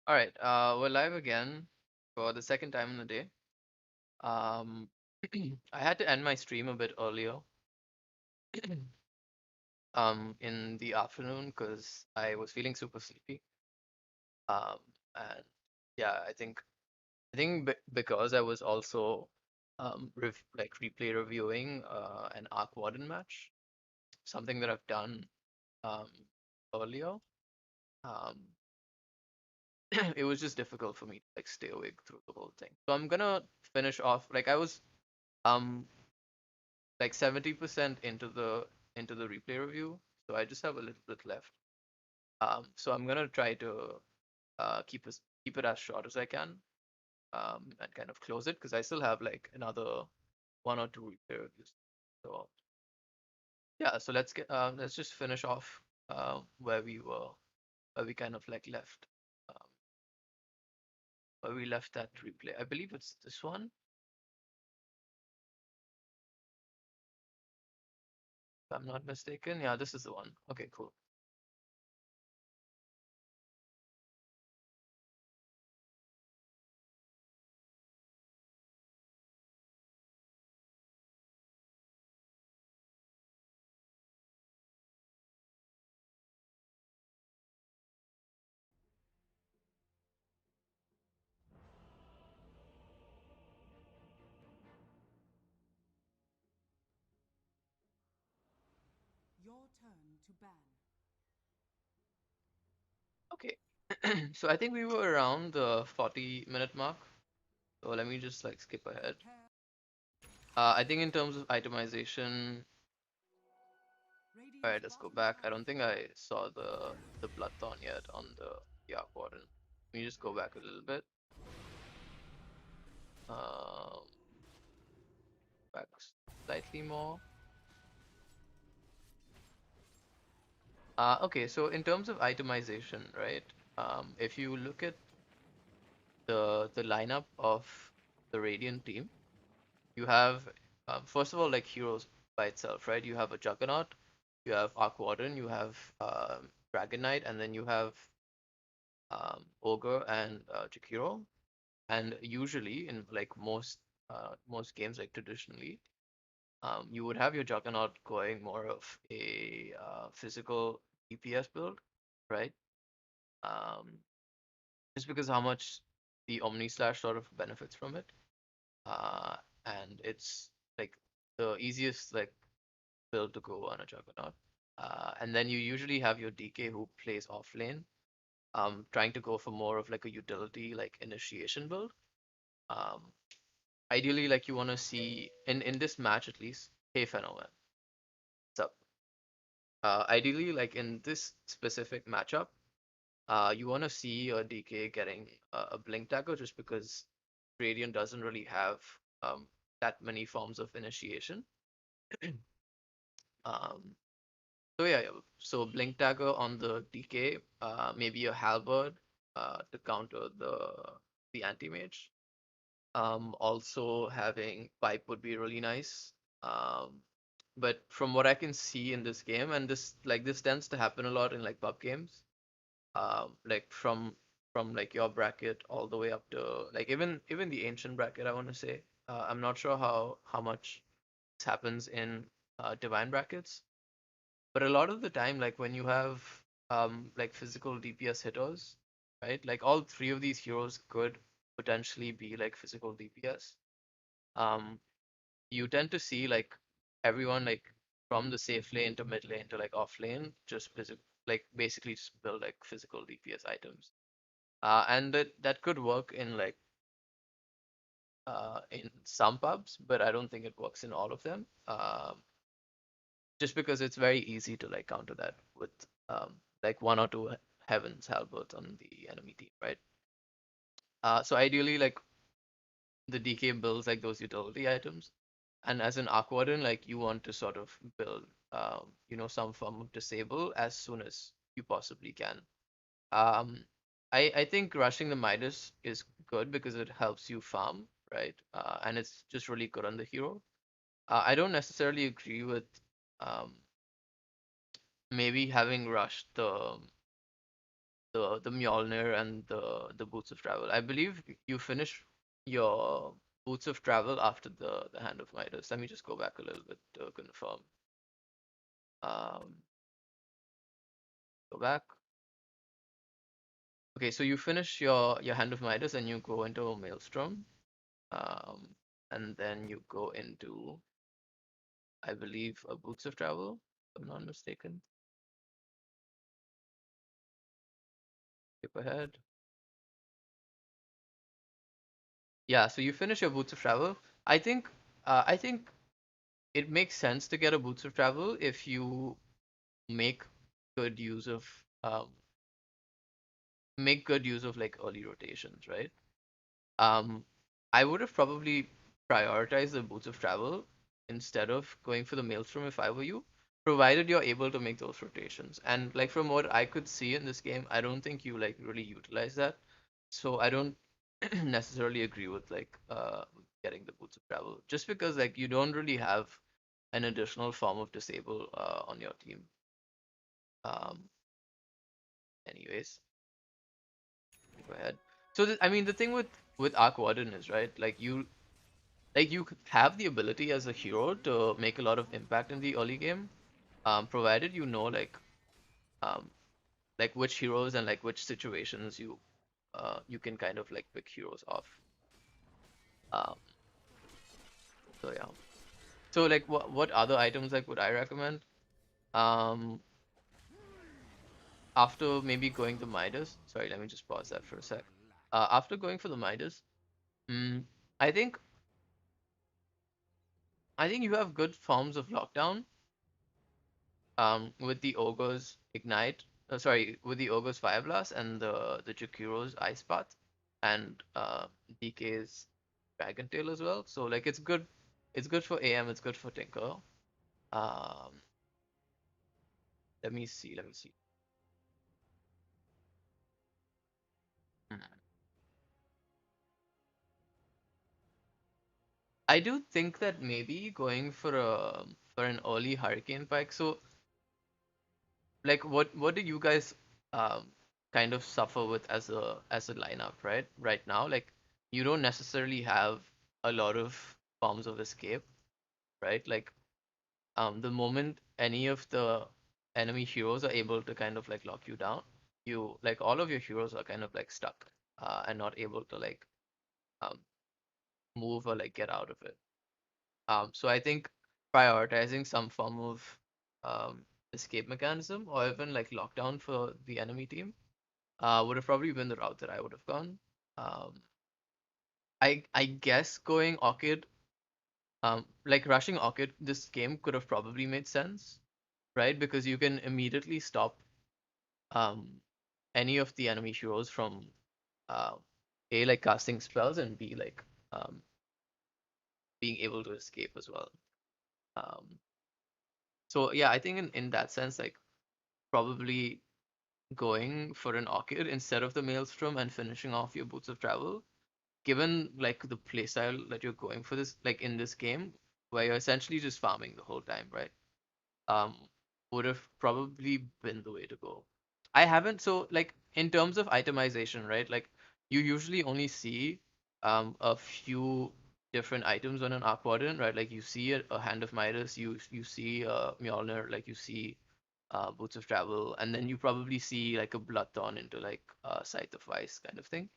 All right, we're live again for the second time in the day. Um, I had to end my stream a bit earlier, in the afternoon because I was feeling super sleepy. Um, and yeah, I think because I was also replay reviewing an Arc Warden match, something that I've done um earlier. Um, it was just difficult for me to like stay awake through the whole thing. So I'm gonna finish off like I was um like 70% into the replay review, so I just have a little bit left. So I'm gonna try to keep it as short as I can, and kind of close it because I still have like another one or two replay reviews. So yeah, so let's just finish off where we kind of like left, um, where we left that replay. I believe it's this one, if I'm not mistaken. Yeah, this is the one. Okay, cool. Your turn to ban. Okay. So I think we were around the 40-minute mark. So let me just like skip ahead. Prepare. I think in terms of itemization, all Radiant's right, let's go bottom back. I tower don't think is I saw the Bloodthorn yet on the Arc Warden. Let me just go back a little bit. Um, back slightly more. Okay, so in terms of itemization, right? If you look at the lineup of the Radiant team, you have first of all like heroes by itself, right? You have a Juggernaut, you have Arc Warden, you have Dragon Knight, and then you have Ogre and Jakiro. And usually in like most games, like traditionally, you would have your Juggernaut going more of a physical DPS build, right? Um, just because how much the Omni Slash sort of benefits from it. Uh, and it's like the easiest like build to go on a Juggernaut. And then you usually have your DK who plays off lane, trying to go for more of like a utility like initiation build. Um, ideally, like you want to see in this match at least. Hey, Phenomen, what's up? Ideally, like in this specific matchup, you want to see a DK getting a Blink Dagger just because Radiant doesn't really have that many forms of initiation. Um, So yeah, so Blink Dagger on the DK, maybe a Halberd to counter the anti-mage. Also having Pipe would be really nice. Um, but from what I can see in this game, and this tends to happen a lot in like pub games, like from like your bracket all the way up to like even the ancient bracket, I want to say. I'm not sure how much this happens in divine brackets, but a lot of the time, like when you have like physical DPS hitters, right? Like all three of these heroes could potentially be like physical DPS. Um, you tend to see like everyone like from the safe lane to mid lane to like off lane just like basically just build like physical DPS items. And that could work in some pubs, but I don't think it works in all of them. Just because it's very easy to like counter that with like one or two heavens halberds on the enemy team, right? So ideally, like the DK builds like those utility items, and as an Arc Warden, like you want to sort of build, some form of disable as soon as you possibly can. Um, I think rushing the Midas is good because it helps you farm, right? And it's just really good on the hero. I don't necessarily agree with um maybe having rushed the Mjolnir and the Boots of Travel. I believe you finish your Boots of Travel after the Hand of Midas. Let me just go back a little bit to confirm. Um, Go back. Okay, so you finish your Hand of Midas and you go into a Maelstrom. Um, and then you go into, I believe, a Boots of Travel, if I'm not mistaken. Skip ahead. Yeah, so you finish your Boots of Travel. I think it makes sense to get a Boots of Travel if you make good use of um make good use of like early rotations, right? Um, I would have probably prioritized the Boots of Travel instead of going for the Maelstrom if I were you, provided you're able to make those rotations. And like from what I could see in this game, I don't think you like really utilize that. So I don't necessarily agree with like getting the Boots of Travel just because like you don't really have an additional form of disable on your team. Um, Anyways, go ahead. So I mean the thing with Arc Warden is right, like you have the ability as a hero to make a lot of impact in the early game, provided you know um like which heroes and like which situations you can kind of like pick heroes off. Um, so yeah. So like what other items like would I recommend? Um, After maybe going the Midas. Sorry, let me just pause that for a sec. After going for the Midas, mm, I think I think you have good forms of lockdown. With the Ogre's Ignite, with the Ogre's Fire Blast and the Jakiro's Ice Path and DK's Dragon Tail as well. So like it's good for AM, it's good for Tinker. Um, let me see. Hmm. I do think that maybe going for an early Hurricane Pike. So like what do you guys um kind of suffer with as a lineup, right now, like you don't necessarily have a lot of forms of escape, right? Like the moment any of the enemy heroes are able to kind of like lock you down, you like all of your heroes are kind of like stuck and not able to like um move or like get out of it. So I think prioritizing some form of um escape mechanism or even like lockdown for the enemy team would have probably been the route that I would have gone. Um, I guess going Orchid, like rushing Orchid, this game could have probably made sense, right? Because you can immediately stop um any of the enemy heroes from uh, A, like casting spells, and B, like um being able to escape as well. Um, so yeah, I think in that sense, like probably going for an Orchid instead of the Maelstrom and finishing off your Boots of Travel, given like the playstyle that you're going for this, like in this game, where you're essentially just farming the whole time, right? Um, would have probably been the way to go. I haven't, so like in terms of itemization, right? Like you usually only see a few different items on an Arc Warden, right? Like you see a Hand of Midas, you see Mjolnir, like you see Boots of Travel, and then you probably see like a Bloodthorn into like Scythe of Vice kind of thing.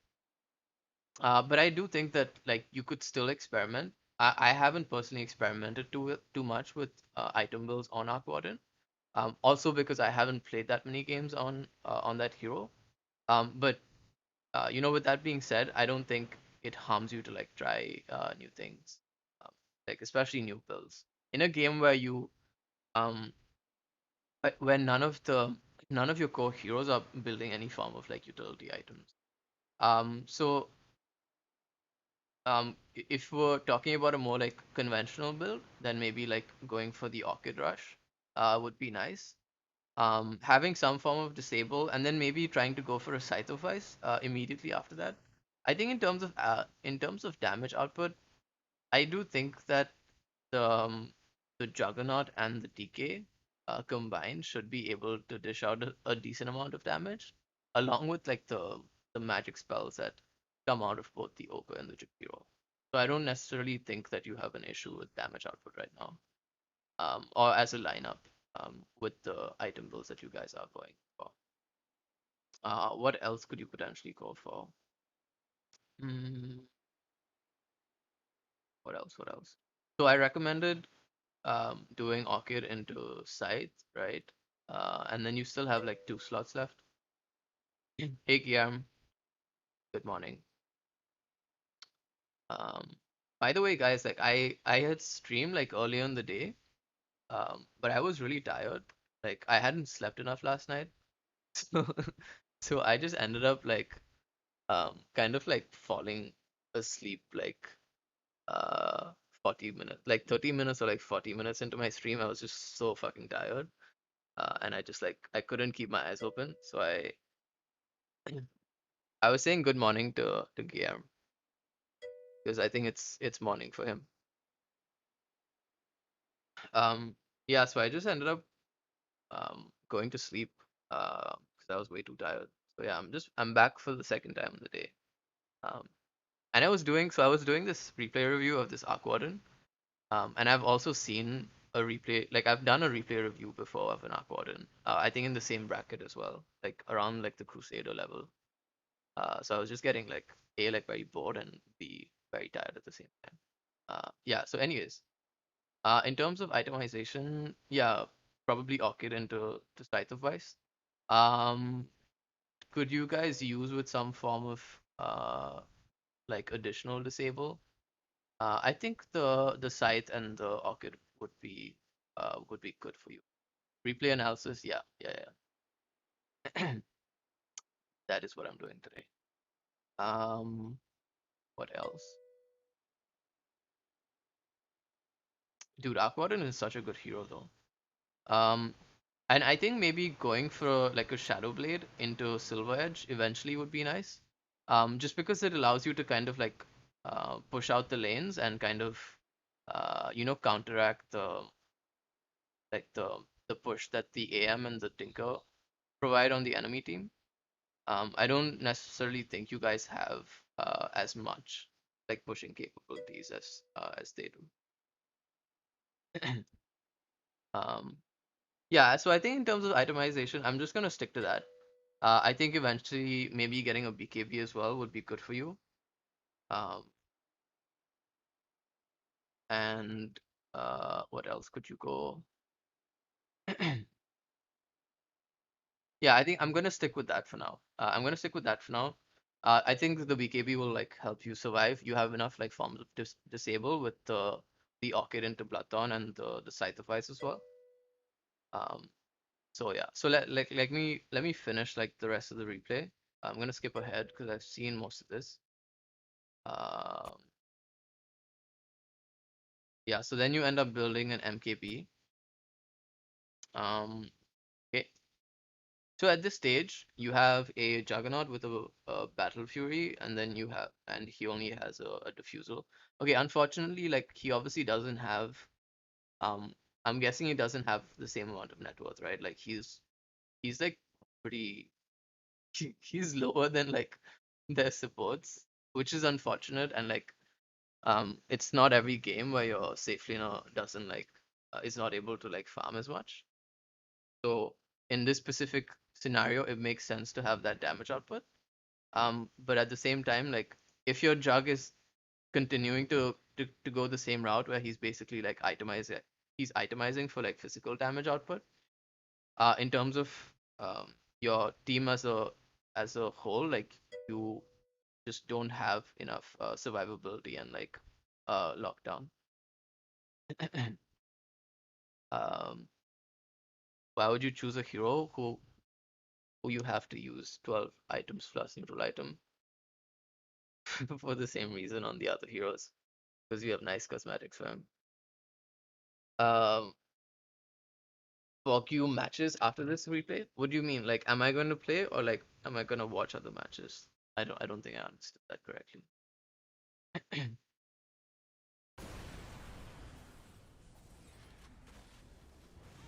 But I do think that like you could still experiment. I haven't personally experimented too much with item builds on Arc Warden. Also because I haven't played that many games on that hero. But with that being said, I don't think it harms you to like try new things, um, like especially new builds in a game where you where none of your core heroes are building any form of like utility items. So if we're talking about a more like conventional build, then maybe like going for the Orchid Rush would be nice. Having some form of disable and then maybe trying to go for a Scythe of Ice immediately after that. I think in terms of damage output, I do think that the Juggernaut and the DK combined should be able to dish out a decent amount of damage. along with like the magic spells that come out of both the ogre and the Jakiro. So I don't necessarily think that you have an issue with damage output right now, or as a lineup, with the item builds that you guys are going for. What else could you potentially go for? Mm, what else? What else? So I recommended doing Orchid into Scythe, right? And then you still have like 2 slots left. Hey Guillaume, good morning. Um, by the way, guys, like I had streamed like earlier in the day, but I was really tired. Like I hadn't slept enough last night, so so I just ended up like kind of like falling asleep like uh 40 minutes, like 30 minutes or like 40 minutes into my stream. I was just so fucking tired. And I just like I couldn't keep my eyes open, so I was saying good morning to Guillaume because I think it's morning for him. Um, yeah, so I just ended up going to sleep because I was way too tired. So yeah, I'm back for the second time of the day. Um, and I was doing this replay review of this Arc Warden. And I've also seen a replay, like I've done a replay review before of an Arc Warden. I think in the same bracket as well, like around like the Crusader level. So I was just getting like A, like very bored, and B, very tired at the same time. Yeah, so anyways, in terms of itemization, yeah, probably Orchid into the Scythe of Vice. Um, could you guys use with some form of like additional disable? I think the Scythe and the Orchid would be good for you. Replay analysis, yeah, yeah. That is what I'm doing today. Um, what else? Dude, Aquaden is such a good hero though. Um, and I think maybe going for like a Shadow Blade into Silver Edge eventually would be nice. Just because it allows you to kind of like push out the lanes and kind of counteract the push that the AM and the Tinker provide on the enemy team. I don't necessarily think you guys have as much like pushing capabilities as they do. Um, Yeah, so I think in terms of itemization, I'm just gonna stick to that. I think eventually maybe getting a BKB as well would be good for you. Um, and what else could you go? Yeah, I think I'm gonna stick with that for now. I'm gonna stick with that for now. I think the BKB will like help you survive. You have enough like forms of disable with the Orchid into Bloodthorn and the Scythe of Ice as well. Um, So yeah, so let me finish like the rest of the replay. I'm gonna skip ahead because I've seen most of this. Um, yeah, so then you end up building an MKB. Okay. So at this stage, you have a Juggernaut with a Battle Fury, and then and he only has a Diffusal. Okay, unfortunately, like he obviously doesn't have. Um, I'm guessing he doesn't have the same amount of net worth, right? Like he's like pretty he's lower than like their supports, which is unfortunate. And like it's not every game where your safe laner doesn't like is not able to like farm as much. So in this specific scenario, it makes sense to have that damage output. But at the same time, like if your jug is continuing to go the same route where he's basically like he's itemizing for like physical damage output. In terms of your team as a whole, like you just don't have enough survivability and like lockdown. um, why would you choose a hero who you have to use 12 items plus neutral item for the same reason on the other heroes? Because you have nice cosmetics for him. Um, for you matches after this replay? What do you mean? Like, am I going to play or like am I going to watch other matches? I don't think I understood that correctly.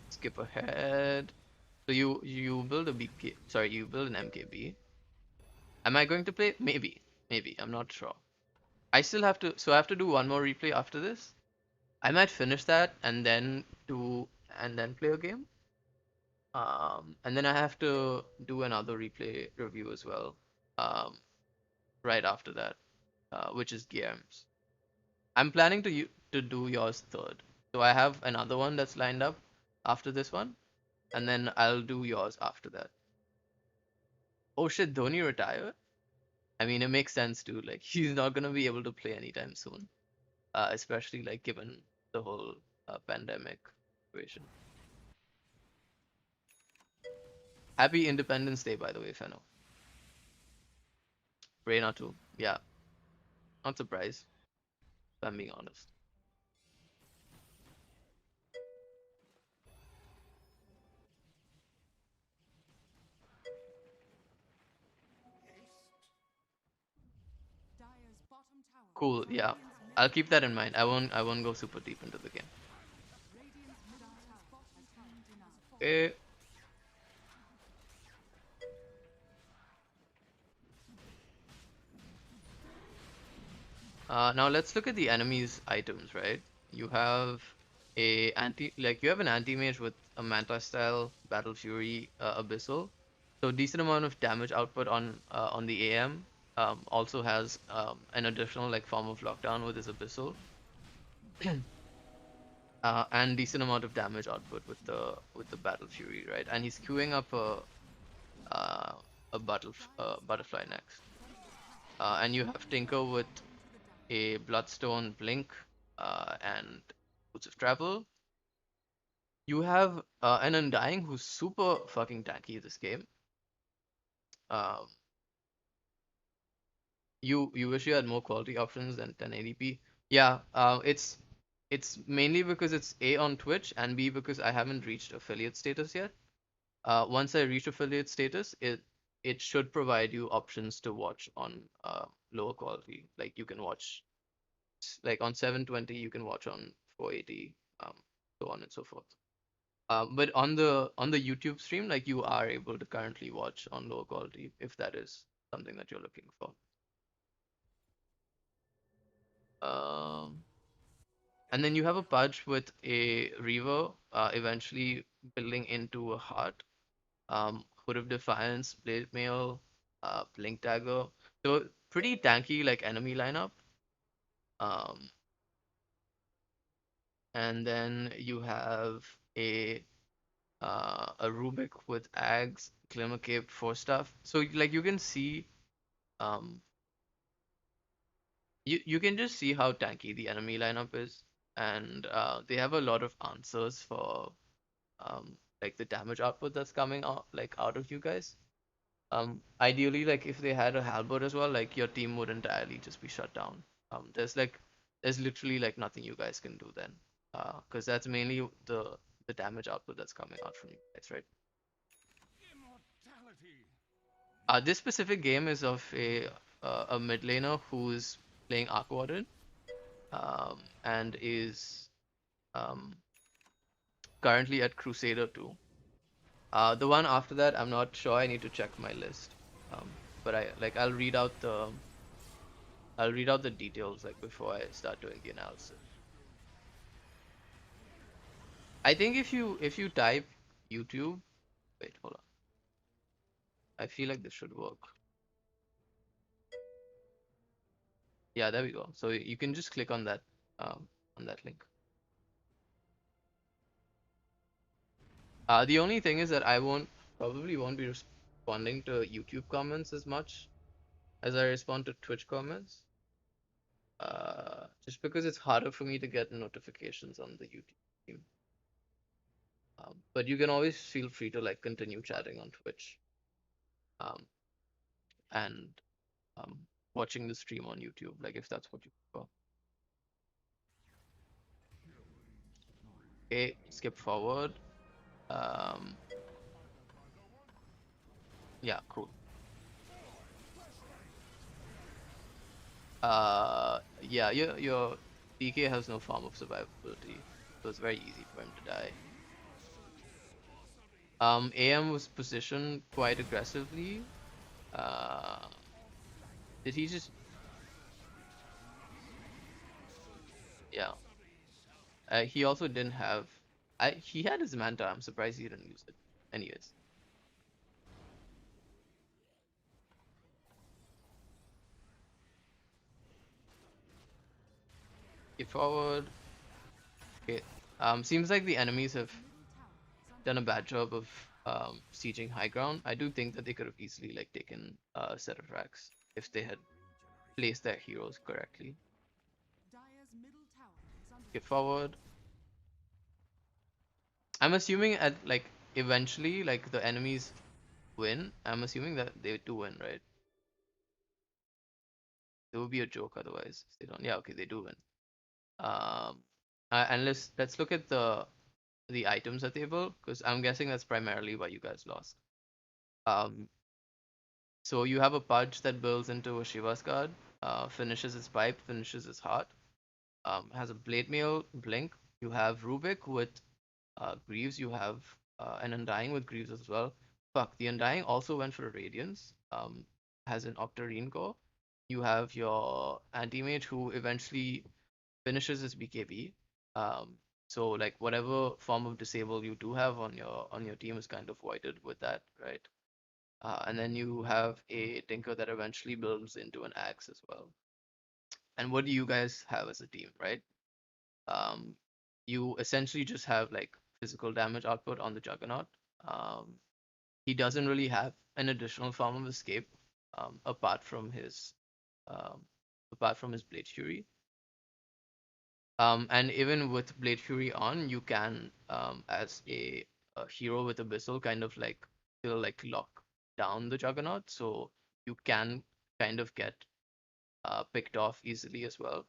Skip ahead. So you build a BK, sorry, you build an MKB. Am I going to play? Maybe, maybe. I'm not sure. I still have to, so I have to do one more replay after this. I might finish that and then play a game. And then I have to do another replay review as well. Um, right after that, which is games. I'm planning to do yours third. So I have another one that's lined up after this one, and then I'll do yours after that. Oh shit, Dhoni retired? I mean, it makes sense too. Like he's not gonna be able to play anytime soon, especially like given the whole pandemic situation. Happy Independence Day, by the way, Feno. Reina too. Yeah, not surprised. If I'm being honest. Dire's bottom tower Cool. is Yeah, Radiant's I'll middle keep that in tower. mind. I won't go super deep into the game. Radiant's middle tower has been denied. Okay. Now let's look at the enemy's items, right? You have you have an anti-mage with a Manta style, Battle Fury, Abyssal. So decent amount of damage output on the AM. Also has an additional like form of lockdown with his Abyssal. And decent amount of damage output with the Battle Fury, right? And he's queuing up uh, butterfly next. And you have Tinker with a Bloodstone Blink, and Boots of Travel. You have an Undying who's super fucking tanky this game. Um, you wish you had more quality options than 1080p. Yeah, it's mainly because it's A on Twitch and B because I haven't reached affiliate status yet. Once I reach affiliate status, it should provide you options to watch on lower quality. Like you can watch like on 720, you can watch on 480, so on and so forth. But on the YouTube stream, like you are able to currently watch on lower quality if that is something that you're looking for. Um, and then you have a Pudge with a Reaver, eventually building into a Heart. Hood of Defiance, Blade Mail, Blink Dagger. So pretty tanky like enemy lineup. Um, and then you have a Rubik with Ags, Glimmer Cape for stuff. So like you can see, um, you can just see how tanky the enemy lineup is, and they have a lot of answers for like the damage output that's coming out like out of you guys. Ideally, like if they had a halberd as well, like your team would entirely just be shut down. There's literally like nothing you guys can do then, because that's mainly the damage output that's coming out from you guys, right? This specific game is of a mid laner who's playing Aquawarden, and is um, currently at Crusader 2. The one after that, I'm not sure. I need to check my list. But I'll read out the details like before I start doing the analysis. I think if you type YouTube, wait, hold on. I feel like this should work. Yeah, there we go. So you can just click on that link. The only thing is that I probably won't be responding to YouTube comments as much as I respond to Twitch comments. Just because it's harder for me to get notifications on the YouTube stream. But you can always feel free to like continue chatting on Twitch, um, and um, watching the stream on YouTube, like if that's what you prefer. Okay, skip forward. Um, yeah, cool. Yeah, your DK has no form of survivability, so it's very easy for him to die. AM was positioned quite aggressively. Uh, did he just? Yeah. He also didn't have. He had his Manta. I'm surprised he didn't use it. Anyways, get forward. Okay. Seems like the enemies have Middle tower is under done a bad attack. job of sieging high ground. I do think that they could have easily like taken a set of racks if they had placed their heroes correctly. Dire's middle tower is under Get attack. forward. I'm assuming at like eventually like the enemies win. I'm assuming that they do win, right? It would be a joke otherwise if they don't. Yeah, okay, they do win. Um, and let's look at the items that they built because I'm guessing that's primarily why you guys lost. Um, so you have a Pudge that builds into a Shiva's guard, finishes its pipe, finishes its heart. Has a blade mail blink. You have Rubik with Greaves. You have an Undying with Greaves as well. Fuck, the Undying also went for a Radiance. Has an Octarine core. You have your anti-mage who eventually finishes his BKB. Um, so like whatever form of disable you do have on your team is kind of voided with that, right? And then you have a Tinker that eventually builds into an Axe as well. And what do you guys have as a team, right? Um, you essentially just have like physical damage output on the Juggernaut. Um, he doesn't really have an additional form of escape um, apart from his um, apart from his Blade Fury. And even with Blade Fury on, you can, as a hero with Abyssal, kind of like still like lock down the Juggernaut, so you can kind of get picked off easily as well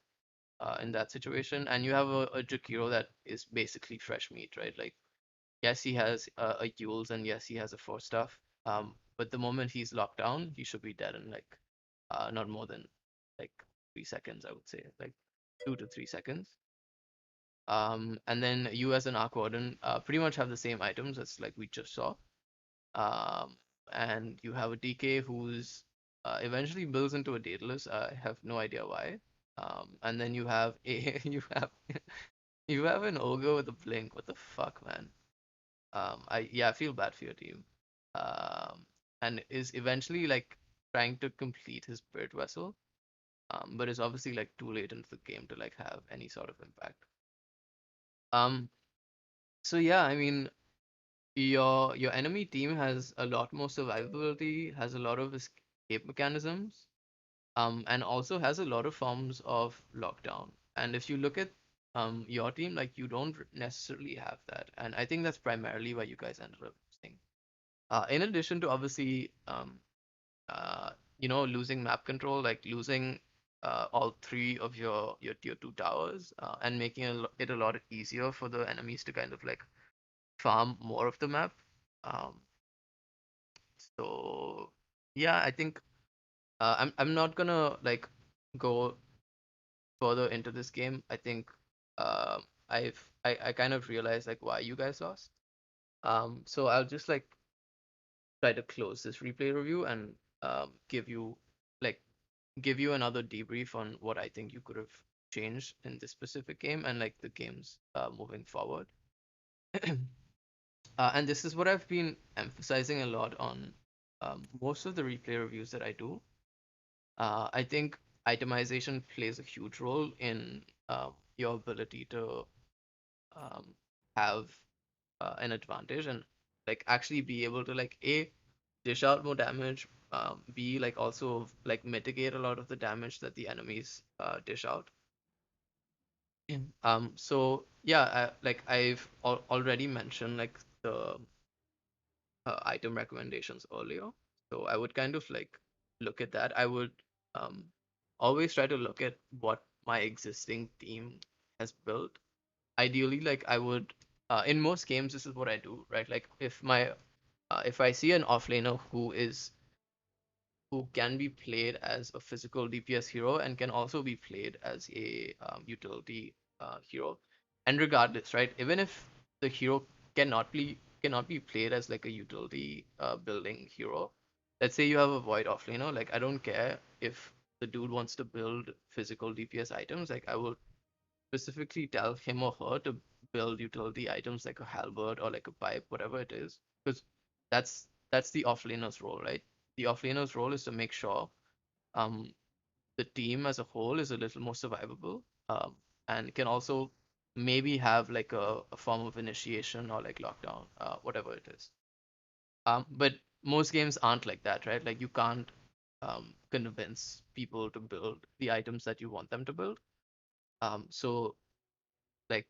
in that situation. And you have a Jakiro that is basically fresh meat, right? Like, yes, he has a Yules, and yes, he has a Force stuff. But the moment he's locked down, he should be dead in like not more than like 3 seconds, I would say, like 2 to 3 seconds. And then you as an Arc Warden pretty much have the same items as like we just saw. Um, and you have a DK who's eventually builds into a Daedalus. I have no idea why. And then you have a you have an ogre with a blink. What the fuck, man? I feel bad for your team. Um, and is eventually like trying to complete his spirit vessel. But is obviously like too late into the game to like have any sort of impact. Um, so yeah, I mean, your enemy team has a lot more survivability, has a lot of escape mechanisms, and also has a lot of forms of lockdown. And if you look at your team, like you don't necessarily have that, and I think that's primarily why you guys ended up losing. In addition to obviously, uh, losing map control, like losing all three of your tier two towers, and making it a lot easier for the enemies to kind of like farm more of the map. Um, so yeah, I think I'm not gonna like go further into this game. I think I kind of realized like why you guys lost. So I'll just like try to close this replay review and give you like give you another debrief on what I think you could have changed in this specific game and like the games moving forward. And this is what I've been emphasizing a lot on most of the replay reviews that I do. I think itemization plays a huge role in your ability to um, have an advantage and like actually be able to like a dish out more damage, b like also like mitigate a lot of the damage that the enemies dish out. So yeah, like I've already mentioned like the item recommendations earlier. So I would kind of like look at that. I would um, always try to look at what my existing team has built. Ideally, like I would, in most games, this is what I do, right? Like if I see an offlaner who can be played as a physical DPS hero and can also be played as a utility hero, and regardless, right? Even if the hero cannot cannot be played as like a utility building hero. Let's say you have a void offlaner, like I don't care if the dude wants to build physical DPS items, like I will specifically tell him or her to build utility items like a halberd or like a pipe, whatever it is, because that's the offlaner's role, right? The offlaner's role is to make sure um the team as a whole is a little more survivable, and can also maybe have like a form of initiation or like lockdown, whatever it is. But most games aren't like that, right? Like you can't convince people to build the items that you want them to build. So like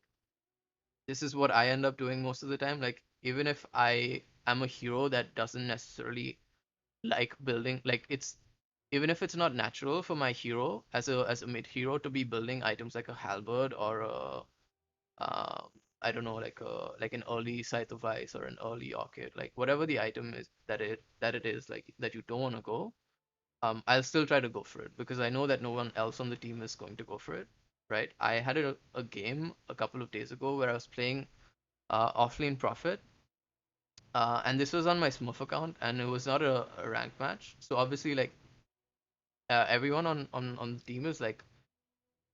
this is what I end up doing most of the time. Like even if I am a hero that doesn't necessarily like building, like it's even if it's not natural for my hero as a mid hero to be building items like a halberd or a uh, I don't know, like an early scythe of ice or an early orchid, like whatever the item is that it is like that you don't want to go. I'll still try to go for it because I know that no one else on the team is going to go for it, right? I had a game a couple of days ago where I was playing offlane prophet, and this was on my Smurf account, and it was not a ranked match. So obviously, like everyone on the team is like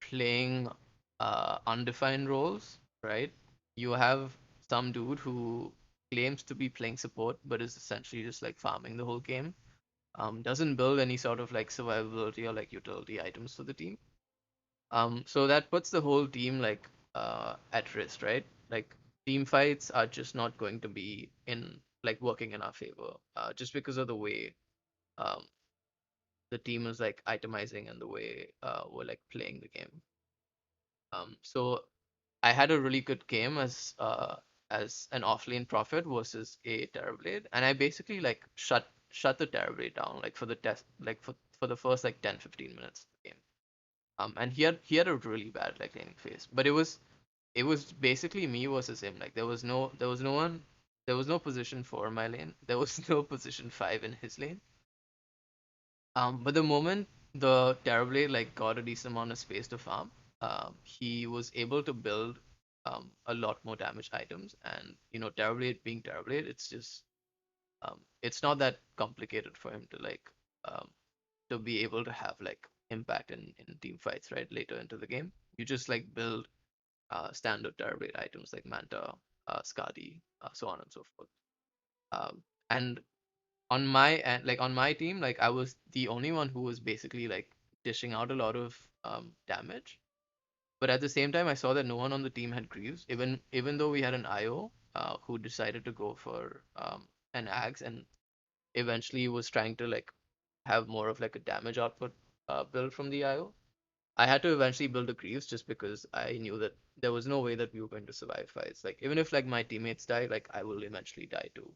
playing undefined roles, right? You have some dude who claims to be playing support, but is essentially just like farming the whole game. Doesn't build any sort of like survivability or like utility items for the team. So that puts the whole team like at risk, right? Like team fights are just not going to be in like working in our favor, just because of the way um the team is like itemizing and the way we're like playing the game. So I had a really good game as an offlane prophet versus a Terrorblade, and I basically like shut the Terrorblade down like for the test like for the first like 10-15 minutes of the game. And he had a really bad like laning phase, but it was basically me versus him. Like there was no position 4 in my lane. There was no position 5 in his lane. But the moment the Terrorblade like got a decent amount of space to farm, he was able to build a lot more damage items. And Terrorblade being Terrorblade, it's not that complicated for him um, to be able to have like impact in team fights, right? Later into the game, you just like build standard Terrorblade items like Manta, Skadi, so on and so forth. And on my end, like on my team, like I was the only one who was basically like dishing out a lot of damage. But at the same time, I saw that no one on the team had Greaves, even though we had an IO who decided to go for an Axe and eventually was trying to like have more of like a damage output build from the IO. I had to eventually build a Greaves just because I knew that there was no way that we were going to survive fights. Like even if like my teammates die, like I will eventually die too.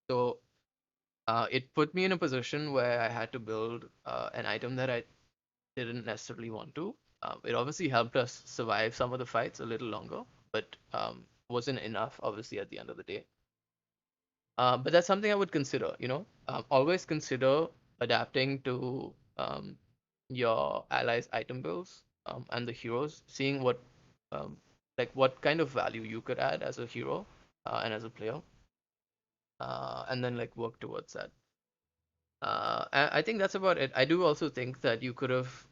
So it put me in a position where I had to build an item that I didn't necessarily want to. It obviously helped us survive some of the fights a little longer, but wasn't enough, obviously, at the end of the day. But that's something I would consider, always consider adapting to your allies' item builds and the heroes, seeing um, what kind of value you could add as a hero and as a player, and then like work towards that. I think that's about it. I do also think that you could have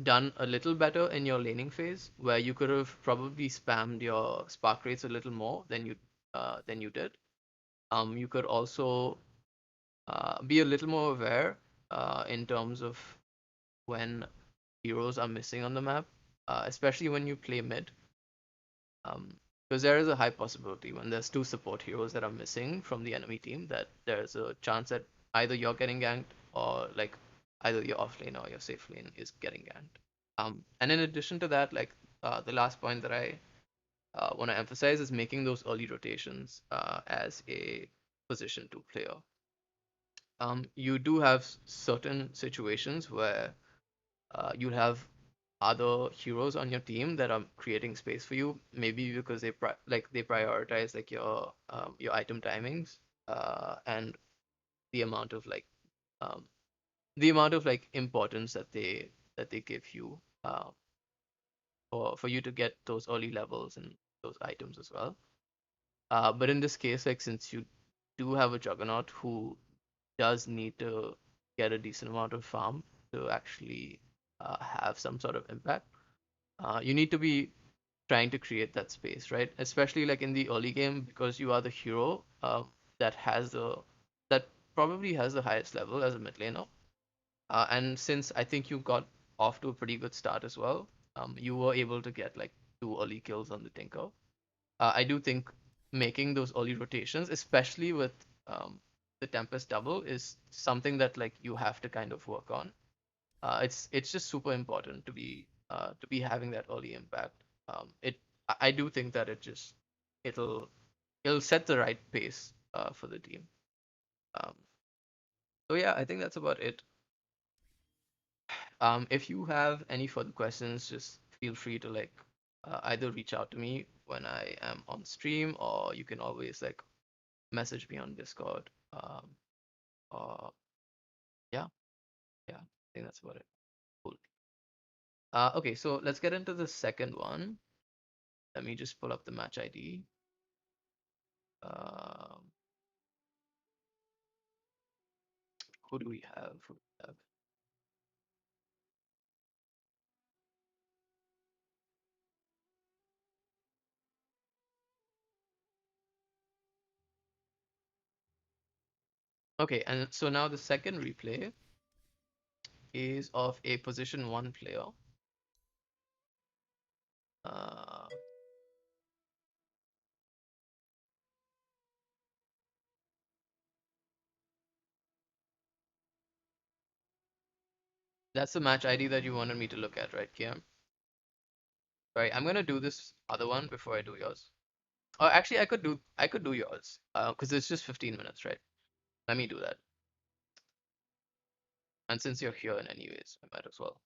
done a little better in your laning phase, where you could have probably spammed your spark rates a little more than you did. You could also be a little more aware in terms of when heroes are missing on the map, especially when you play mid. Because there is a high possibility when there's two support heroes that are missing from the enemy team that there's a chance that either you're getting ganked or like either your off lane or your safe lane is getting ganked. And in addition to that, like the last point that I want to emphasize is making those early rotations as a position two player. You do have certain situations where you'll have other heroes on your team that are creating space for you, maybe because they prioritize like your item timings and the amount of like um, importance that they give you for you to get those early levels and those items as well. But in this case, like since you do have a Juggernaut who does need to get a decent amount of farm to actually have some sort of impact, you need to be trying to create that space, right? Especially like in the early game because you are the hero that has the that probably has the highest level as a mid laner. And since I think you got off to a pretty good start as well, you were able to get like 2 early kills on the Tinker. I do think making those early rotations, especially with the Tempest double, is something that like you have to kind of work on. It's just super important to be having that early impact. It I do think that it'll it'll set the right pace for the team. Um, so yeah, I think that's about it. If you have any further questions, just feel free to like either reach out to me when I am on stream, or you can always like message me on Discord. Or yeah, yeah, I think that's about it. Cool. Okay, so let's get into the second one. Let me just pull up the match ID. Um, who do we have? Who do we have? Okay, and so now the second replay is of a position one player. Uh, that's the match ID that you wanted me to look at, right, Kiam? Sorry, I'm gonna do this other one before I do yours. Oh, actually, I could do yours. Because it's just 15 minutes, right? Let me do that. And since you're here in anyways, I might as well.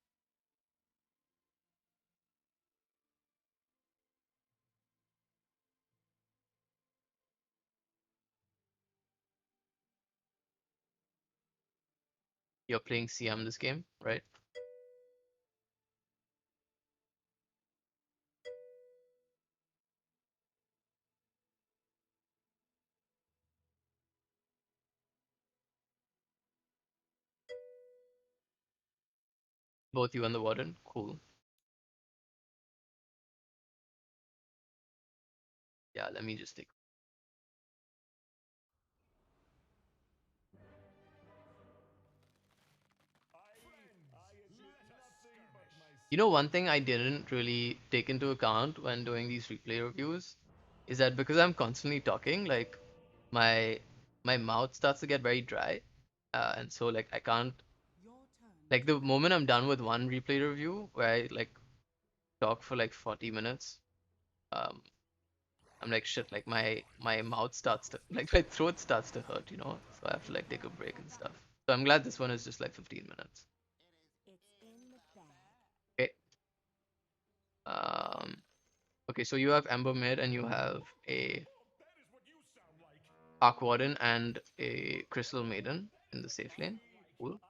You're playing CM this game, right? Both you and the Warden. Cool. Yeah, let me just take. You know, one thing I didn't really take into account when doing these replay reviews is that because I'm constantly talking, like my my mouth starts to get very dry, and so like I can't Your turn like to the moment I'm done with one replay review where I like talk for like 40 minutes, um, I'm like shit, like my mouth starts to like my throat starts to hurt, you know, so I have to like take a break and stuff. So I'm glad this one is just like 15 minutes. It's in the bag. Okay. Um, okay, so you have Ember mid and you have a Arc Warden and a Crystal Maiden in the safe lane. Cool.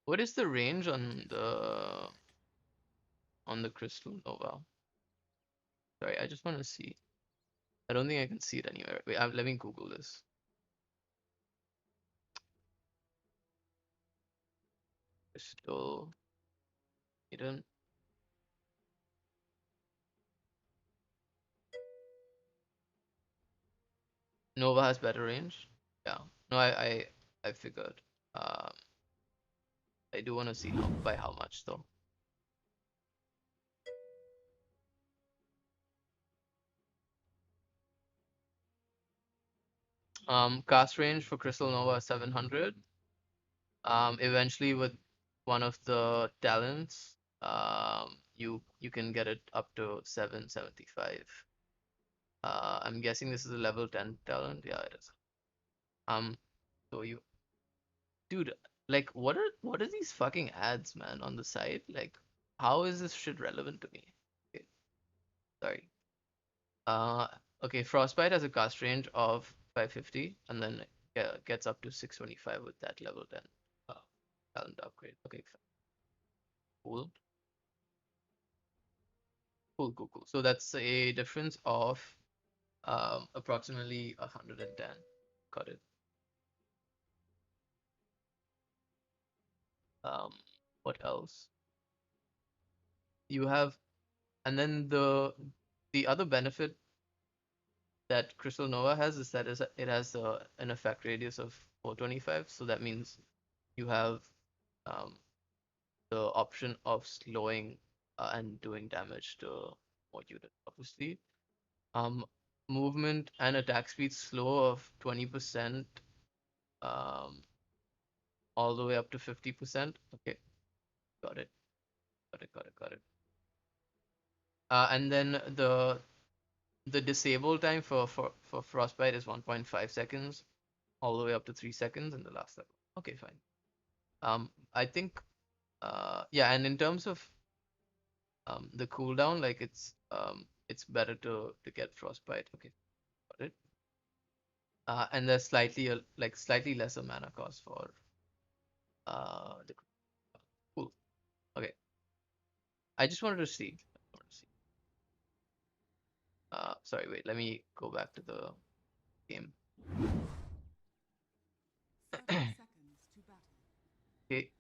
What is the range on the Crystal Nova? Sorry, I just want to see. I don't think I can see it anywhere. Wait, let me Google this. Crystal Maiden. Nova has better range. Yeah. No, I figured. Um, I do want to see by how much though. Cast range for Crystal Nova 700. Eventually with one of the talents, you can get it up to 775. I'm guessing this is a level 10 talent. Yeah, it is. Um, so you, dude, like, what are these fucking ads, man, on the side? Like, how is this shit relevant to me? Okay, sorry. Okay, Frostbite has a cast range of 550 and then gets up to 625 with that level 10 uh, talent upgrade. Okay, cool. Cool, cool, cool. So that's a difference of approximately 110. Got it. Um, what else? You have, and then the other benefit that Crystal Nova has is that it has an effect radius of 425. So that means you have um, the option of slowing and doing damage to more units. Obviously, um, movement and attack speed slow of 20%, um, all the way up to 50%. Okay, got it, got it, got it, got it. And then the disable time for frostbite is 1.5 seconds, all the way up to 3 seconds in the last level. Okay, fine. I think yeah, and in terms of the cooldown, like it's better to get frostbite. Okay, got it. And there's slightly lesser mana cost for the cool. Okay, I just wanted to see. I wanted to see. Sorry, wait. Let me go back to the game. 30 seconds to battle. Okay,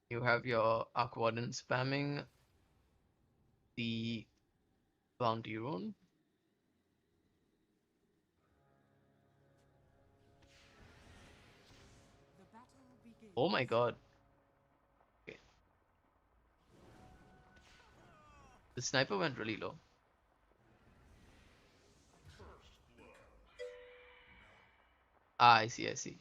you have your Arc Warden spamming the bounty rune. The battle Oh begins. my god. Okay, the sniper went really low. Ah, I see, I see.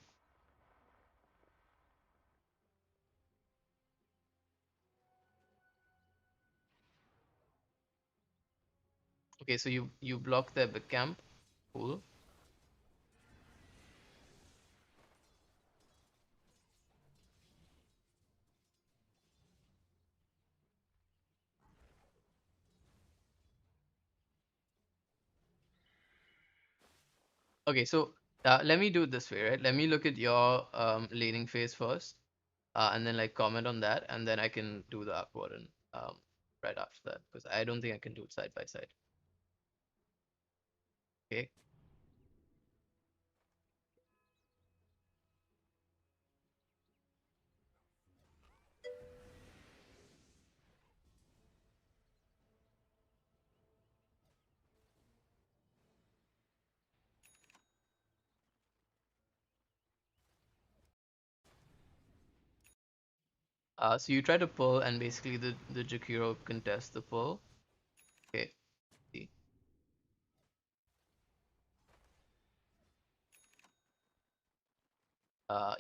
Okay, so you block their big camp. Cool. Okay, so let me do it this way, right? Let me look at your laning phase first, and then like comment on that, and then I can do the Arc Warden right after that because I don't think I can do it side by side. Okay. So you try to pull, and basically the Jakiro contests the pull. Okay. See.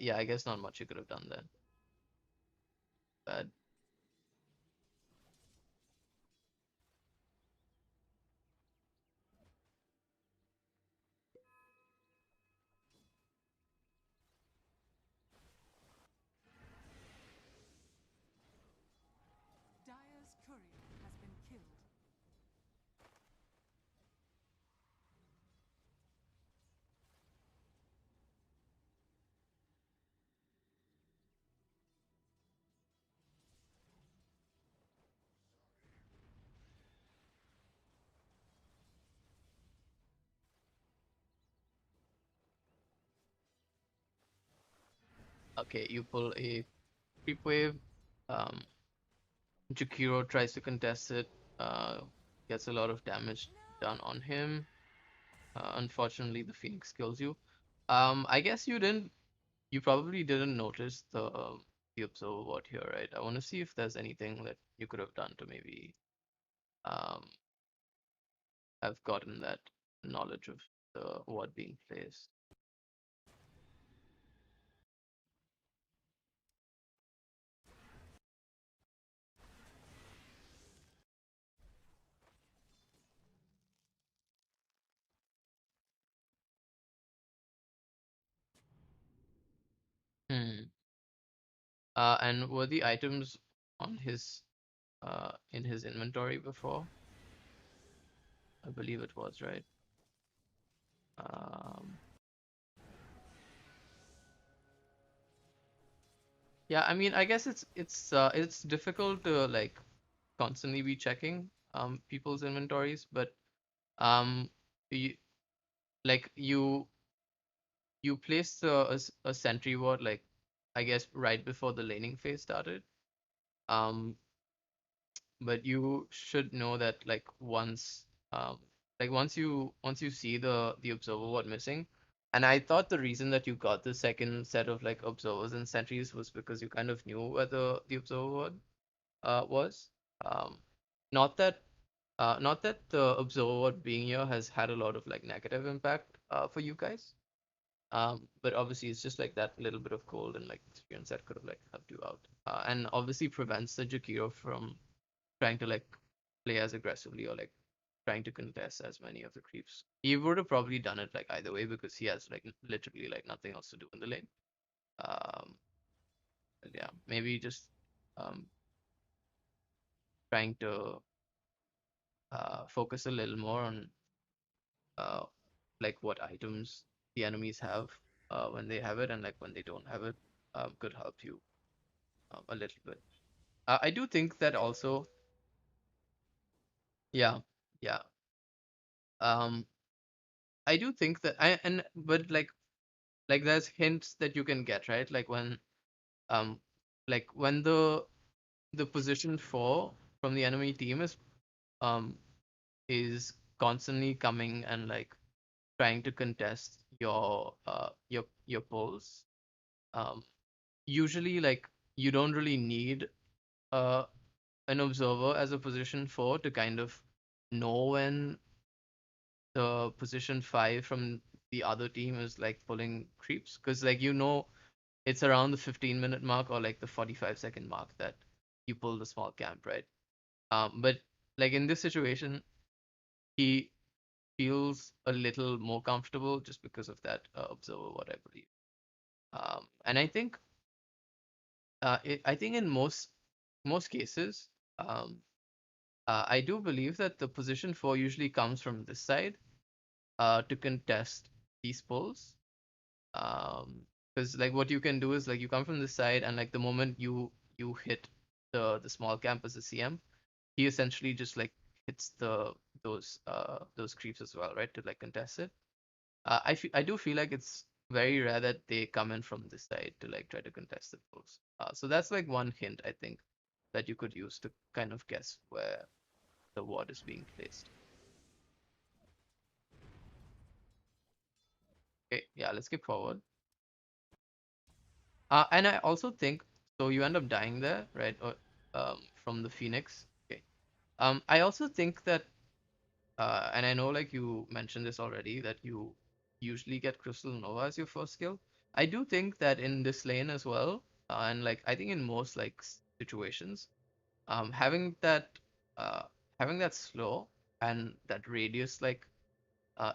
Yeah, I guess not much you could have done there. Bad. Dyer's courier has been killed. Okay, you pull a creep wave. Um, Jakiro tries to contest it. Gets a lot of damage done on him. Unfortunately, the Phoenix kills you. I guess you didn't. You probably didn't notice the observer ward here, right? I want to see if there's anything that you could have done to maybe um have gotten that knowledge of the ward being placed. Hmm. And were the items on his in his inventory before? I believe it was, right? Um, yeah, I mean, I guess it's difficult to like constantly be checking people's inventories, but um you like you placed a sentry ward like I guess right before the laning phase started. Um, but you should know that um once you see the observer ward missing, and I thought the reason that you got the second set of like observers and sentries was because you kind of knew where the observer ward was. Um, not that not that the observer ward being here has had a lot of like negative impact for you guys. But obviously it's just like that little bit of cold and like experience that could have like helped you out. And obviously prevents the Jakiro from trying to like play as aggressively or like trying to contest as many of the creeps. He would have probably done it like either way because he has like literally like nothing else to do in the lane. Um, but yeah, maybe just um trying to focus a little more on uh like what items the enemies have when they have it and like when they don't have it could help you a little bit. I do think that also, yeah, yeah. Um, I do think that I and but like there's hints that you can get, right? Um like when the position 4 from the enemy team um is constantly coming and like trying to contest your pulls. Um, usually like you don't really need uh an observer as a position 4 to kind of know when the position 5 from the other team is like pulling creeps because like it's around the 15-minute mark or like the 45-second mark that you pull the small camp, right? But like in this situation he feels a little more comfortable just because of that observer, what I believe. And I think I think in most cases um I do believe that the position 4 usually comes from this side to contest these pulls. Because like what you can do is like you come from this side and like the moment you hit the small camp as a CM, he essentially just like hits those creeps as well, right? To like contest it. I do feel like it's very rare that they come in from this side to like try to contest the pulls. So that's like one hint I think that you could use to kind of guess where the ward is being placed. Okay, yeah, let's skip forward. And I also think so. You end up dying there, right? Or from the Phoenix. Okay. I also think that, and I know like you mentioned this already, that you usually get Crystal Nova as your first skill. I do think that in this lane as well, and like I think in most like situations, having uh having that slow and that radius like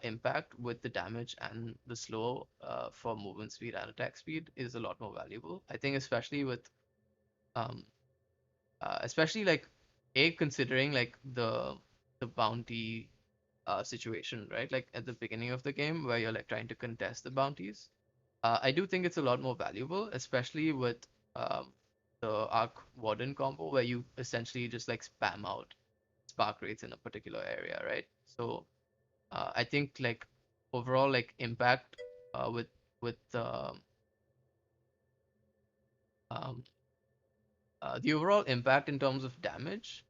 impact with the damage and the slow for movement speed and attack speed is a lot more valuable. I think um especially like considering like the bounty situation, right? Like at the beginning of the game where you're like trying to contest the bounties. I do think it's a lot more valuable, especially with um the Arc Warden combo where you essentially just like spam out spark rates in a particular area, right? So I think like overall like impact with um, the overall impact in terms of damage,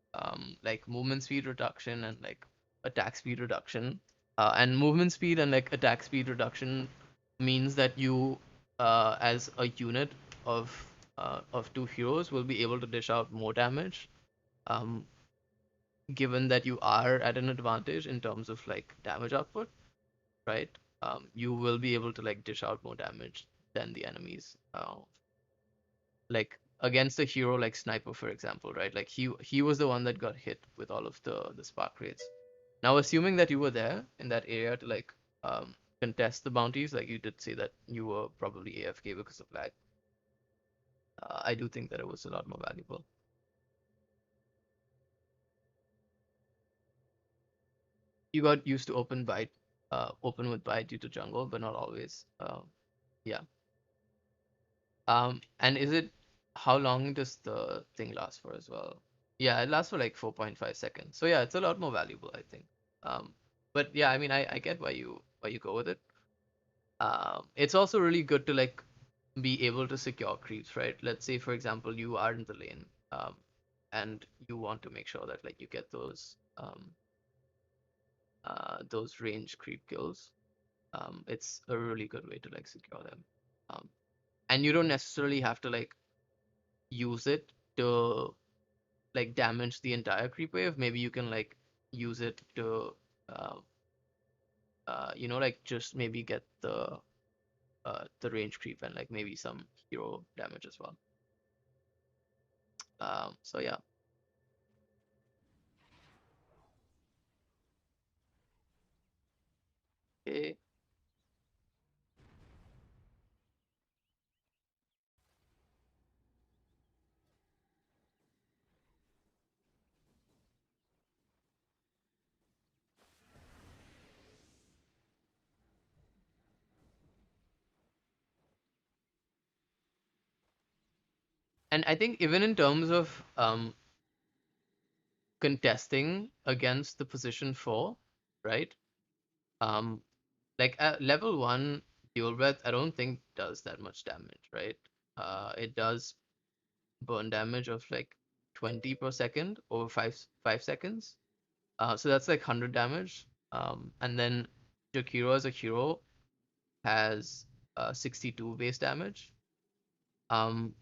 like movement speed reduction and like attack speed reduction, and movement speed and like attack speed reduction means that you, as a unit of two heroes, will be able to dish out more damage. Um, given that you are at an advantage in terms of like damage output, right? You will be able to like dish out more damage than the enemies. Like against a hero like Sniper, for example, right? Like he was the one that got hit with all of the spark rates. Now, assuming that you were there in that area to like contest the bounties, like you did say that you were probably AFK because of lag. I do think that it was a lot more valuable. You got used to open bite. open with bite due to jungle, but not always. Yeah. And is it how long does the thing last for as well? Yeah, it lasts for like 4.5 seconds. So yeah, it's a lot more valuable, I think. Um, but yeah, I mean, I get why you go with it. It's also really good to like be able to secure creeps, right? Let's say, for example, you are in the lane, and you want to make sure that like you get those range creep kills. It's a really good way to like secure them. Um, and you don't necessarily have to like use it to like damage the entire creep wave. Maybe you can like use it to uh, like just maybe get the range creep and like maybe some hero damage as well. So yeah. Okay. And I think even in terms of contesting against the position 4, right? Um, like at level 1 dual breath, I don't think does that much damage, right? It does burn damage of like 20 per second over 5 seconds. So that's like 100 damage. And then Jakiro as a hero has 62 base damage. Um,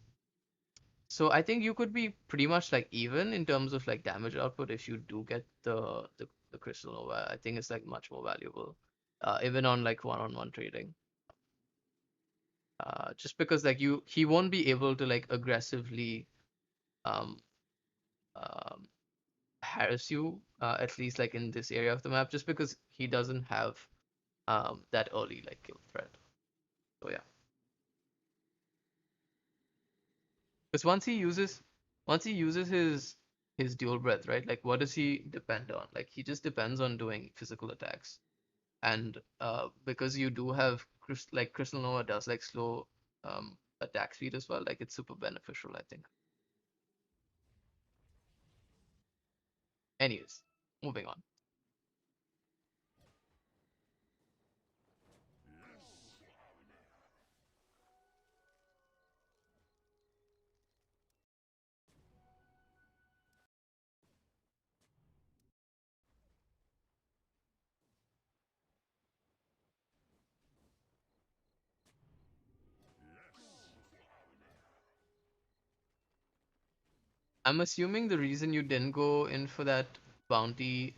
so I think you could be pretty much like even in terms of like damage output if you do get the Crystal Nova. I think it's like much more valuable, even on like one-on-one trading. Just because like he won't be able to like aggressively um, um, harass you, at least like in this area of the map, just because he doesn't have that early like kill threat. So yeah, because once he uses his dual breath, right? Like what does he depend on? Like he just depends on doing physical attacks, and because you do have like Crystal Nova does like slow attack speed as well. Like it's super beneficial, I think. Anyways, moving on. I'm assuming the reason you didn't go in for that bounty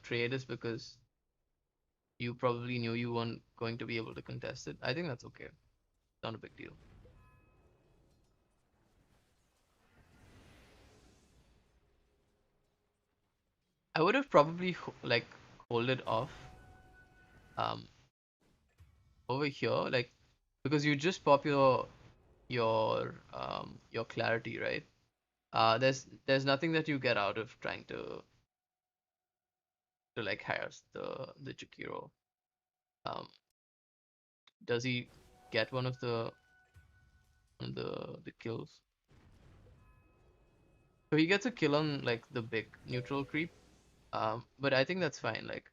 trade is because you probably knew you weren't going to be able to contest it. I think that's okay. Not a big deal. I would have probably like hold it off um over here, like because you just pop your clarity, right? There's nothing that you get out of trying to like harass the Chikiro. Um, does he get one of the kills? So he gets a kill on like the big neutral creep. But I think that's fine. Like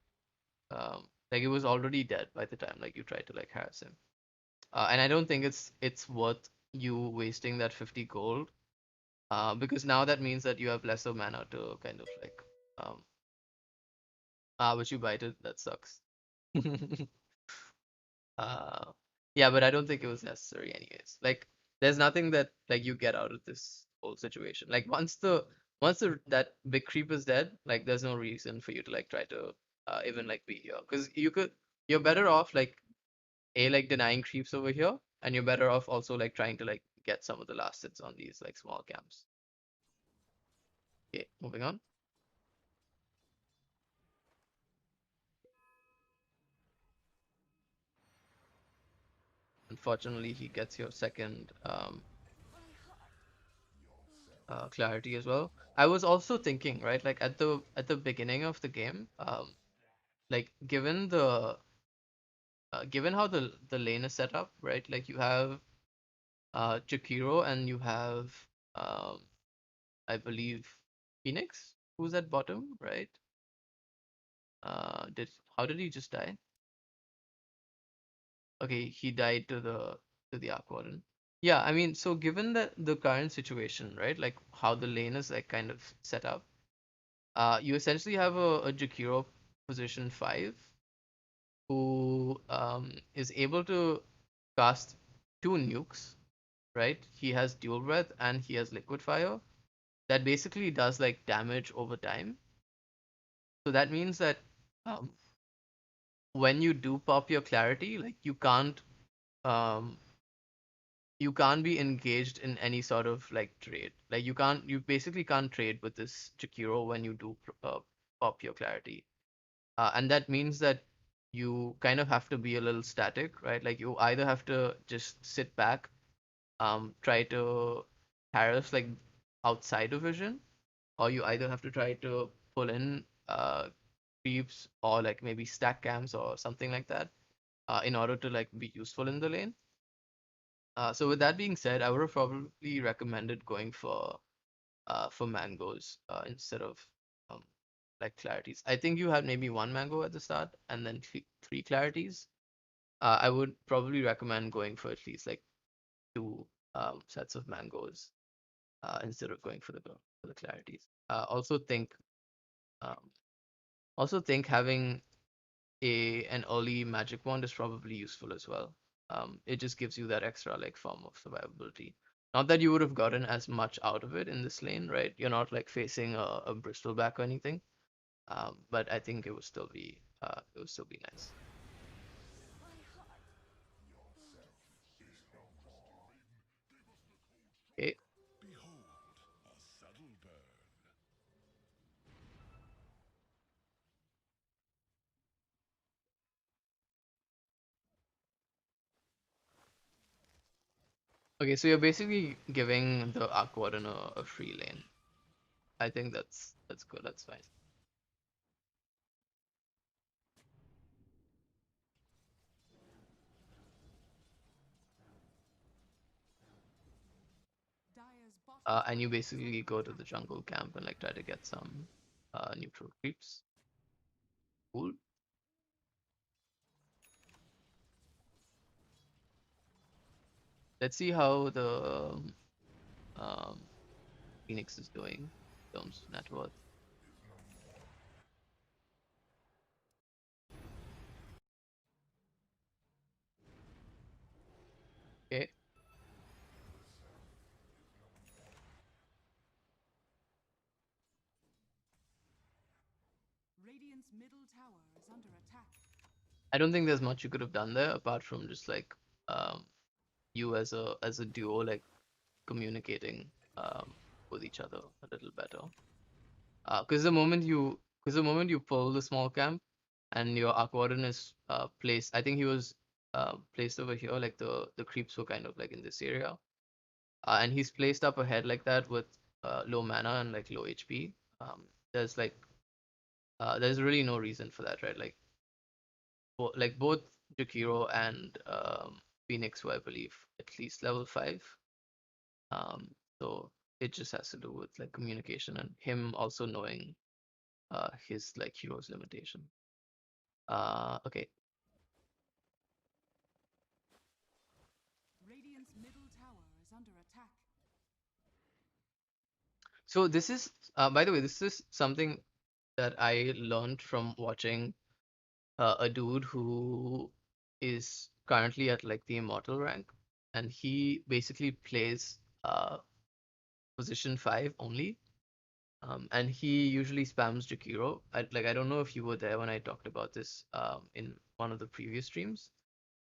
it was already dead by the time like you tried to like harass him. And I don't think it's worth you wasting that 50 gold. Because now that means that you have lesser mana to kind of like um which you bite it, that sucks. Uh, yeah, but I don't think it was necessary anyways. Like, there's nothing that like you get out of this whole situation. Like, once the that big creep is dead, like, there's no reason for you to like try to even like be here, because you're better off like like denying creeps over here, and you're better off also like trying to like get some of the last hits on these like small camps. Okay, moving on. Unfortunately, he gets your second clarity as well. I was also thinking, right, like at the beginning of the game, like given how the lane is set up, right? Like you have Jakiro and you have um I believe Phoenix, who's at bottom, right? Did How did he just die? Okay, he died to the Arc Warden. Yeah, I mean, so given the current situation, right? Like how the lane is like kind of set up, you essentially have a Jakiro position 5 who is able to cast two nukes, right? He has dual breath and he has liquid fire that basically does like damage over time. So that means that um, when you do pop your clarity, like um, you can't be engaged in any sort of like trade. Like you basically can't trade with this Jakiro when you do pop your clarity. And that means that you kind of have to be a little static, right? Like you either have to just sit back, try to harass like outside of vision, or you either have to try to pull in creeps or like maybe stack camps or something like that in order to like be useful in the lane. So with that being said, I would have probably recommended going for mangoes instead of um, like clarities. I think you had maybe one mango at the start and then three clarities. I would probably recommend going for at least like two sets of mangoes instead of going for the clarities. Um, also think having a an early magic wand is probably useful as well. It just gives you that extra like form of survivability. Not that you would have gotten as much out of it in this lane, right? You're not like facing a bristleback or anything. But I think it would still be nice. Okay. Okay, so you're basically giving the Arc Warden a free lane. I think that's good. That's fine. Dire's bottom And you tower is under basically go to the attack. jungle camp and like try to get some neutral creeps. Cool. Let's see how the um, Phoenix is doing in terms of net worth. Okay. Radiant's middle tower is under attack. I don't think there's much you could have done there apart from just like um, you as a duo like communicating with each other a little better. Because the moment you pull the small camp and your Arc Warden is placed, I think he was placed over here. Like the creeps were kind of like in this area, and he's placed up ahead like that with low mana and like low HP. There's like there's really no reason for that, right? Like like both Jakiro and Phoenix were, I believe, at least level 5. Um, so it just has to do with like communication and him also knowing his like hero's limitation. Okay. Radiant's middle tower is under attack. So this is, by the way, this is something that I learned from watching a dude who is currently at like the immortal rank, and he basically plays position 5 only. And he usually spams Jakiro. I don't know if you were there when I talked about this in one of the previous streams.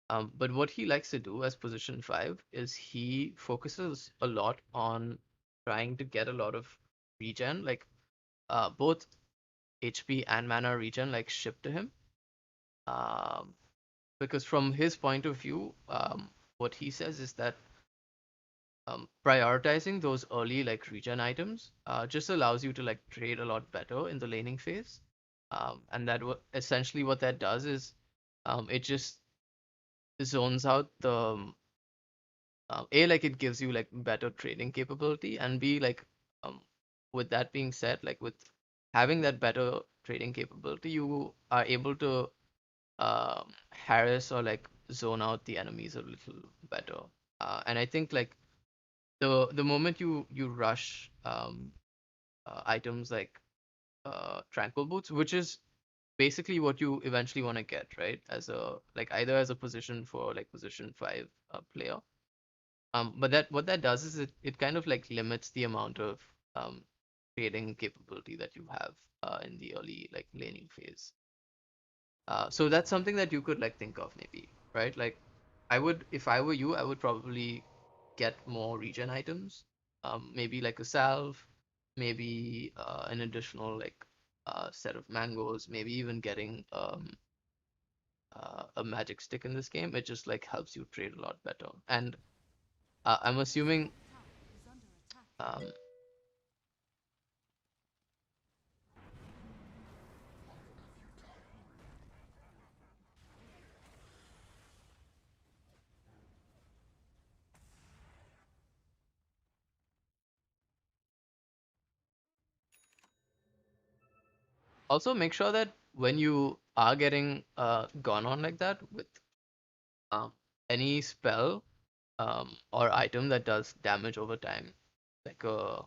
But what he likes to do as position 5 is he focuses a lot on trying to get a lot of regen, like both HP and mana regen, like shipped to him. Um, because from his point of view, what he says is that prioritizing those early like regen items just allows you to like trade a lot better in the laning phase. And essentially what that does is it just zones out the A, like it gives you like better trading capability, and B, like um with that being said, like with having that better trading capability, you are able to harass or like zone out the enemies a little better. And I think like the moment you rush items like tranquil boots, which is basically what you eventually want to get, right? As a like either as a position for like position 5 player. But that what that does is it kind of like limits the amount of um trading capability that you have in the early like laning phase. So that's something that you could like think of maybe, right? Like I would, if I were you, I would probably get more regen items. Maybe like a salve, maybe an additional like set of mangoes, maybe even getting a magic stick in this game. It just like helps you trade a lot better. And I'm Radiant's assuming top tower is under attack. um, also make sure that when you are getting gone on like that with um, any spell or item that does damage over time, like a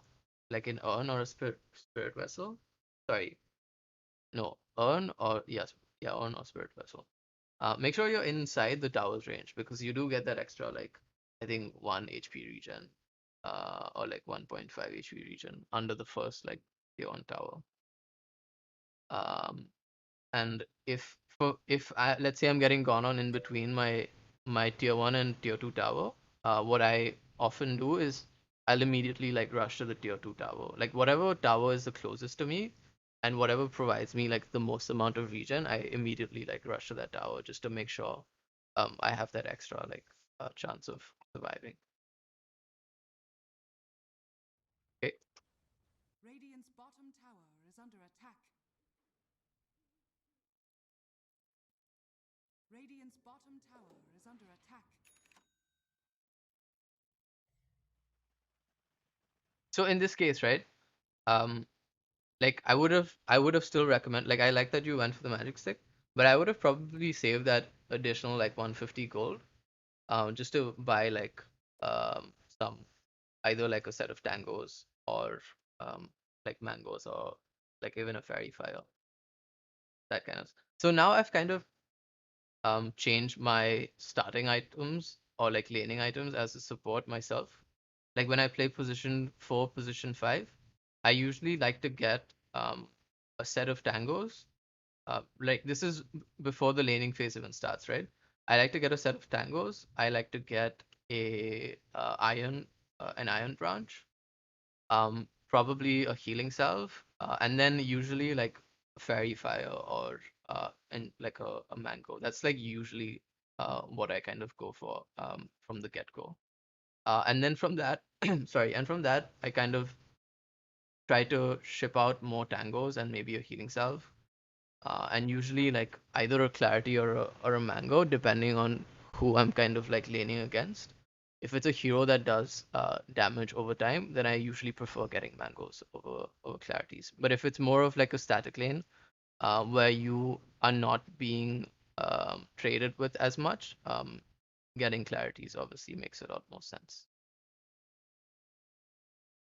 like an urn or a spirit vessel. Sorry, no, urn or yes, yeah, urn or spirit vessel. Make sure you're inside the tower's range because you do get that extra like I think 1 HP regen, or like 1.5 HP regen under the first like tier 1 tower. Um, and if I let's say I'm getting gone on in between my tier 1 and tier 2 tower, what I often do is I'll immediately like rush to the tier 2 tower, like whatever tower is the closest to me and whatever provides me like the most amount of regen, I immediately like rush to that tower just to make sure I have that extra like chance of surviving. Okay. Radiant's bottom tower is under attack. Radiant's bottom tower is under attack. So in this case, right, um like I would have still recommend, like I like that you went for the magic stick, but I would have probably saved that additional like 150 gold just to buy like some either like a set of tangos or um like mangoes or like even a fairy fire, that kind of. So now I've kind of change my starting items or like laning items as a support myself. Like when I play position 4, position 5, I usually like to get a set of tangos. Like this is before the laning phase even starts, right? I like to get a set of tangos. I like to get a an iron branch, probably a healing salve, and then usually like fairy fire or and like a mango. That's like usually what I kind of go for from the get-go. And then from that, sorry, and from that I kind of try to ship out more tangos and maybe a healing salve. And usually like either a clarity or a mango, depending on who I'm kind of like laning against. If it's a hero that does damage over time, then I usually prefer getting mangoes over clarities. But if it's more of like a static lane, where you are not being traded with as much, getting clarities obviously makes a lot more sense.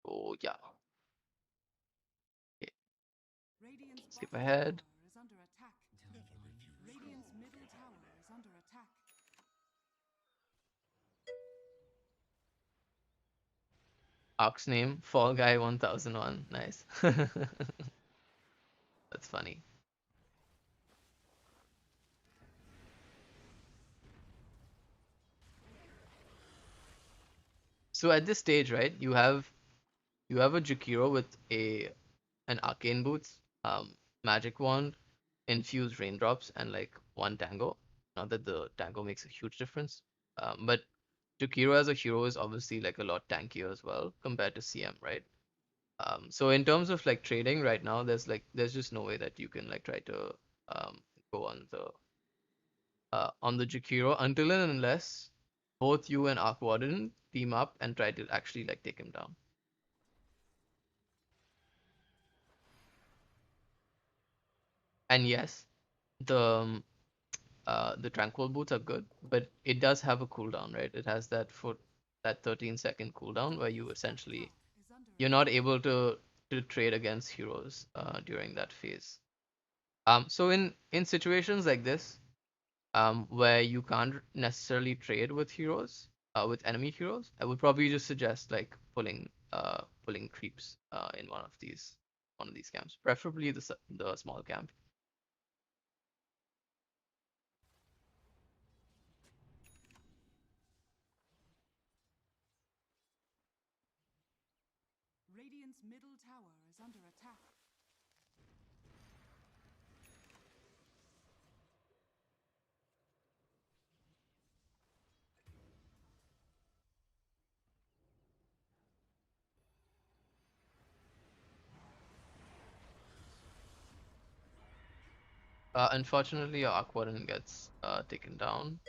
So yeah, okay. Radiant's Skip bottom ahead. tower is under attack. Radiant's middle tower is under attack. Ark's name, Fall Guy 1001. Nice. That's funny. So at this stage, right, you have a Jakiro with a an arcane boots, magic wand, infused raindrops, and like one tango. Not that the tango makes a huge difference, but Jakiro as a hero is obviously like a lot tankier as well compared to CM, right? So in terms of like trading right now, there's just no way that you can like try to um, go on the Jakiro until and unless both you and Aquaden team up and try to actually like take him down. And yes, the the tranquil boots are good, but it does have a cooldown, right? It has that 13-second cooldown where you essentially Top is under you're not attack. able to trade against heroes during that phase. So in situations like this, where you can't necessarily trade with heroes, with enemy heroes, I would probably just suggest like pulling creeps in one of these camps, preferably the small camp. Radiant's middle tower is under attack. Unfortunately, your Aquaden gets taken down.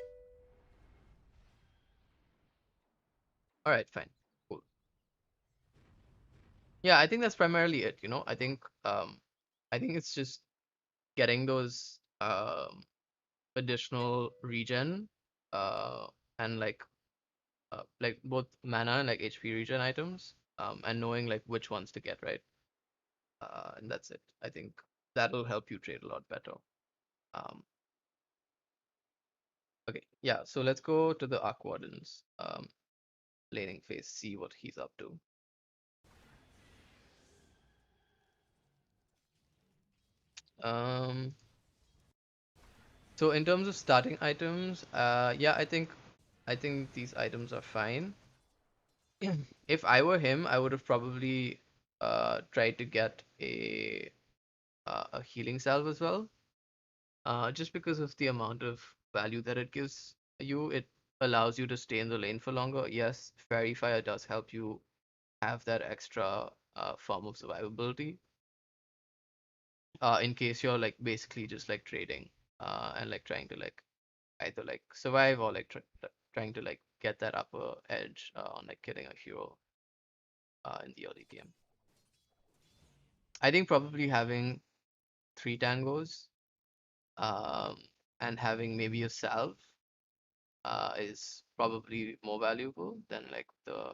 All right, fine, cool. Yeah, I think that's primarily it. I think it's just getting those additional regen uh and like both mana and like HP regen items and knowing like which ones to get, right? And that's it. I think that'll help you trade a lot better. Um okay, yeah, so let's go to the Aquadens laning phase, see what he's up to. Um so in terms of starting items, yeah, I think these items are fine. If I were him, I would have probably tried to get a healing salve as well. Just because of the amount of value that it gives you, it allows you to stay in the lane for longer. Yes, Fairy Fire does help you have that extra form of survivability. In case you're like basically just like trading and like trying to like either like survive or like trying to like get that upper edge on like killing a hero in the early game. I think probably having three tangos um, and having maybe a salve is probably more valuable than like the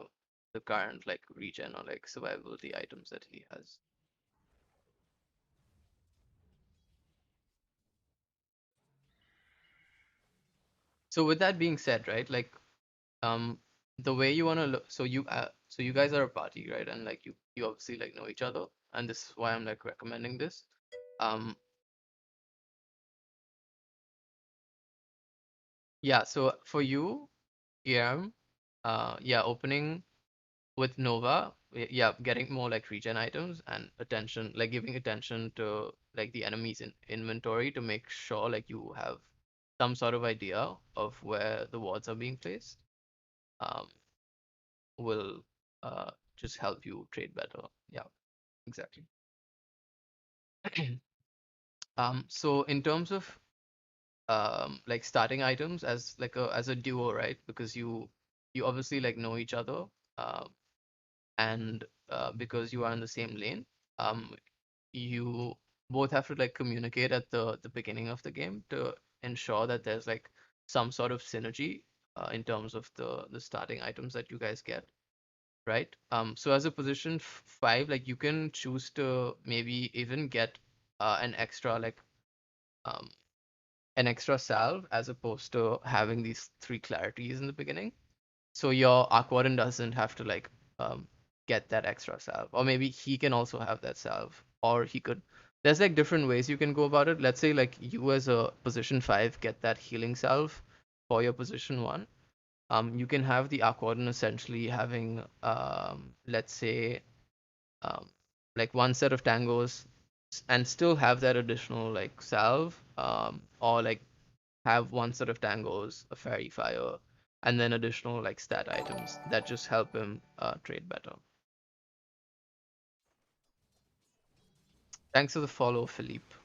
current like regen or like survivability items that he has. So with that being said, right, like um the way you want to look, so you guys are a party, right, and like you obviously like know each other, and this is why I'm like recommending this. Um yeah, so for you, yeah, yeah, opening with Nova, yeah, getting more like regen items and attention, like giving attention to like the enemies in inventory to make sure like you have some sort of idea of where the wards are being placed, um, will just help you trade better. Yeah, exactly. So in terms of like starting items as like a duo, right? Because you obviously like know each other, um, and because you are in the same lane, um, you both have to like communicate at the beginning of the game to ensure that there's like some sort of synergy in terms of the starting items that you guys get, right? So as a position five, like you can choose to maybe even get an extra like um an extra salve as opposed to having these three clarities in the beginning. So your Aquarin doesn't have to like get that extra salve, or maybe he can also have that salve, or he could. There's like different ways you can go about it. Let's say like you as a position five get that healing salve for your position one. You can have the Aquarin essentially having let's say um like one set of tangos and still have that additional like salve or like have one set of tangos, a fairy fire, and then additional like stat items that just help him trade better. Thanks for the follow, Philippe.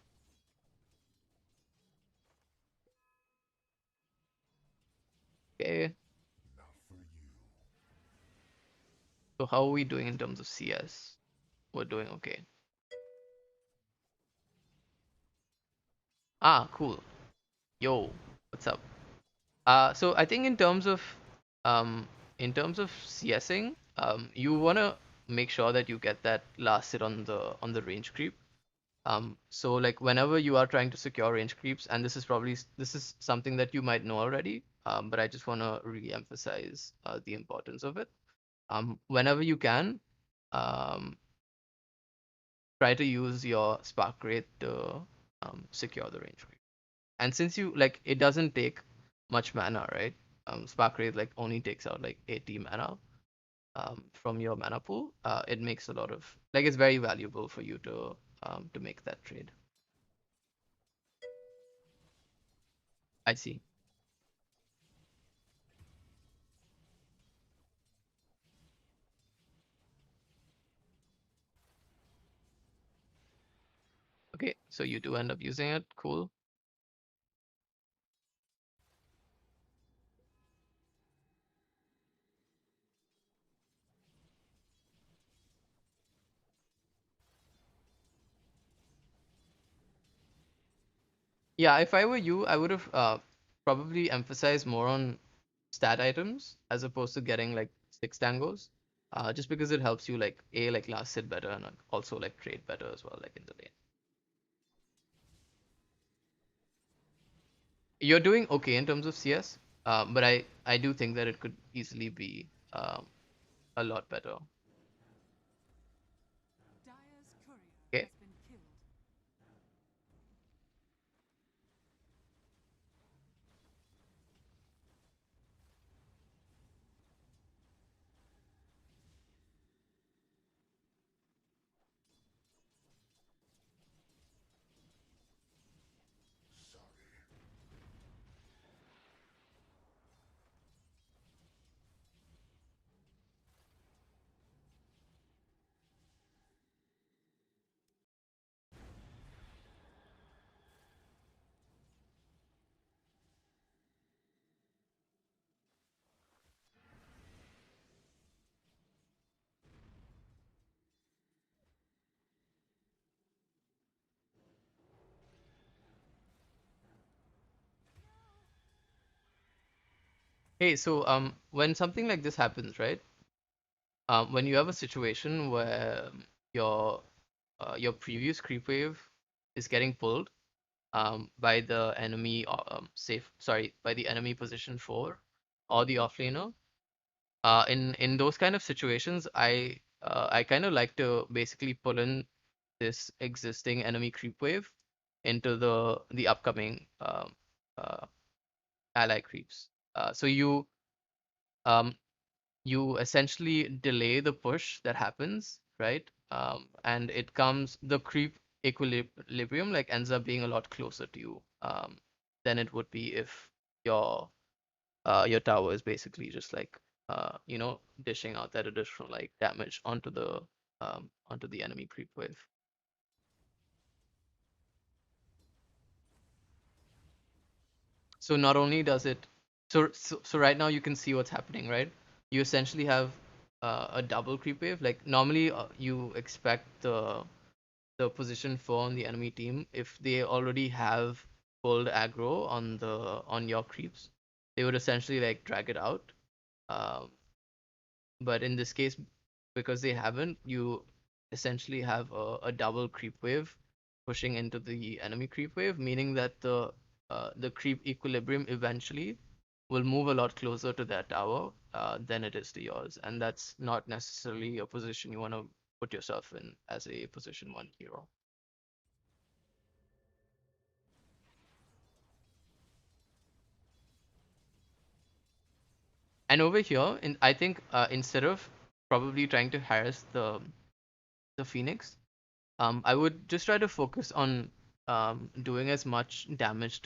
Okay, so how are we doing in terms of CS? We're doing okay. Ah, cool. Yo, what's up? So I think um in terms of CSing, you wanna make sure that you get that last hit on the range creep. So like whenever you are trying to secure range creeps, and this is something that you might know already, but I just wanna re-emphasize the importance of it. Whenever you can, um, try to use your spark rate to secure the range creep. And since you like, it doesn't take much mana, right? Spark rate like only takes out like 80 mana from your mana pool. It makes a lot of like it's very valuable for you to make that trade. I see. Okay, so you do end up using it. Cool. Yeah, if I were you, I would have probably emphasized more on stat items as opposed to getting like six tangos. Just because it helps you like a like last hit better and like, also like trade better as well, like in the lane. You're doing okay in terms of CS, but I do think that it could easily be a lot better. Dyer's courier Okay. has been killed. Hey, so when something like this happens, right? When you have a situation where your your previous creep wave is getting pulled by the enemy safe sorry by the enemy position 4 or the offlaner. In those kind of situations, I kind of like to basically pull in this existing enemy creep wave into the upcoming uh, ally creeps. So um, you essentially delay the push that happens, right? And it comes the creep equilibrium like ends up being a lot closer to you than it would be if your tower is basically just like dishing out that additional like damage onto the enemy creep wave. So not only does it so right now you can see what's happening, right? You essentially have a double creep wave. Like normally you expect the position 4 on the enemy team, if they already have pulled aggro on your creeps, they would essentially like drag it out. Um, but in this case, because they haven't, you essentially have a double creep wave pushing into the enemy creep wave, meaning that the creep equilibrium eventually will move a lot closer to their tower than it is to yours, and that's not necessarily a position you want to put yourself in as a position 1 hero. And over here, I think instead of probably trying to harass the Phoenix, I would just try to focus on doing as much damage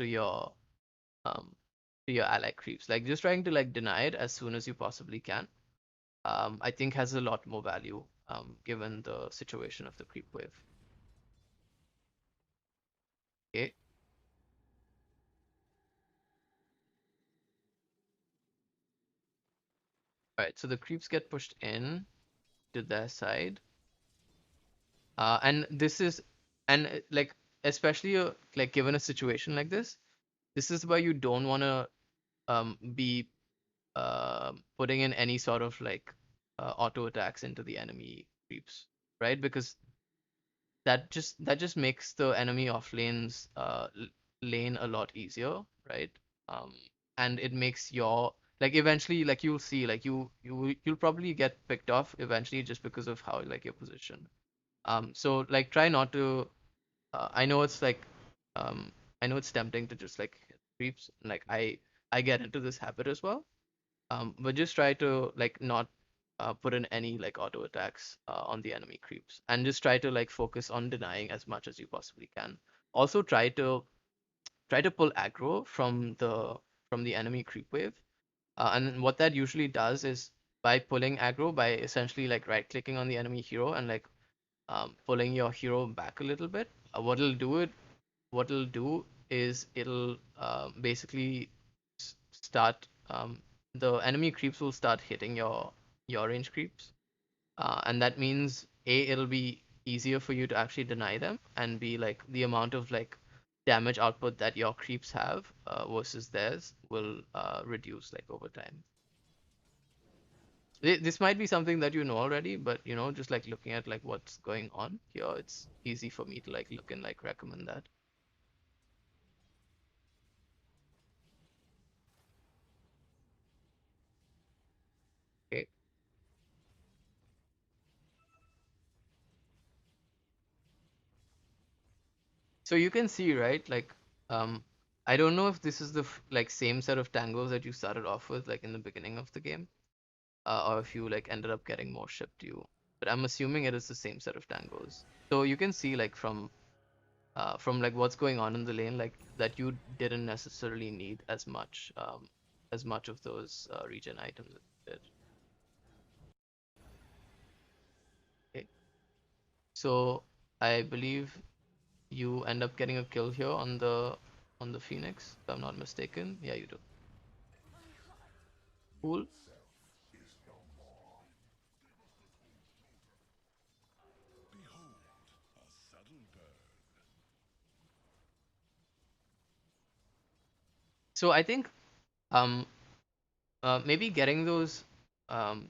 um, to your ally creeps. Like just trying to like deny it as soon as you possibly can. I think has a lot more value given the situation of the creep wave. Okay. All right. So the creeps get pushed in to their side. And this is, and like, especially like given a situation like this is why you don't want to be putting in any sort of like auto attacks into the enemy creeps, right? Because that just makes the enemy off lanes lane a lot easier, right? Um, and it makes your like eventually like you'll see like you'll probably get picked off eventually just because of how like your position. So like try not to. I know it's like um I know it's tempting to just like hit creeps. Like I get into this habit as well. But just try to like not put in any like auto attacks on the enemy creeps, and just try to like focus on denying as much as you possibly can. Also try to pull aggro from the enemy creep wave, and what that usually does is by pulling aggro by essentially like right clicking on the enemy hero and like pulling your hero back a little bit. What it'll do is it'll basically start the enemy creeps will start hitting your range creeps, and that means a it'll be easier for you to actually deny them, and b like the amount of like damage output that your creeps have versus theirs will reduce like over time. This might be something that you know already, but just like looking at like what's going on here, it's easy for me to like look and like recommend that. Okay. So you can see, right? Like, I don't know if this is the like same set of tangos that you started off with, like in the beginning of the game, or if you like ended up getting more shipped to you. But I'm assuming it is the same set of tangos. So you can see like from like what's going on in the lane, like that you didn't necessarily need as much of those regen items as you did. Okay. So I believe you end up getting a kill here on the Phoenix, if I'm not mistaken. Yeah, you do. Cool. So I think um maybe getting those um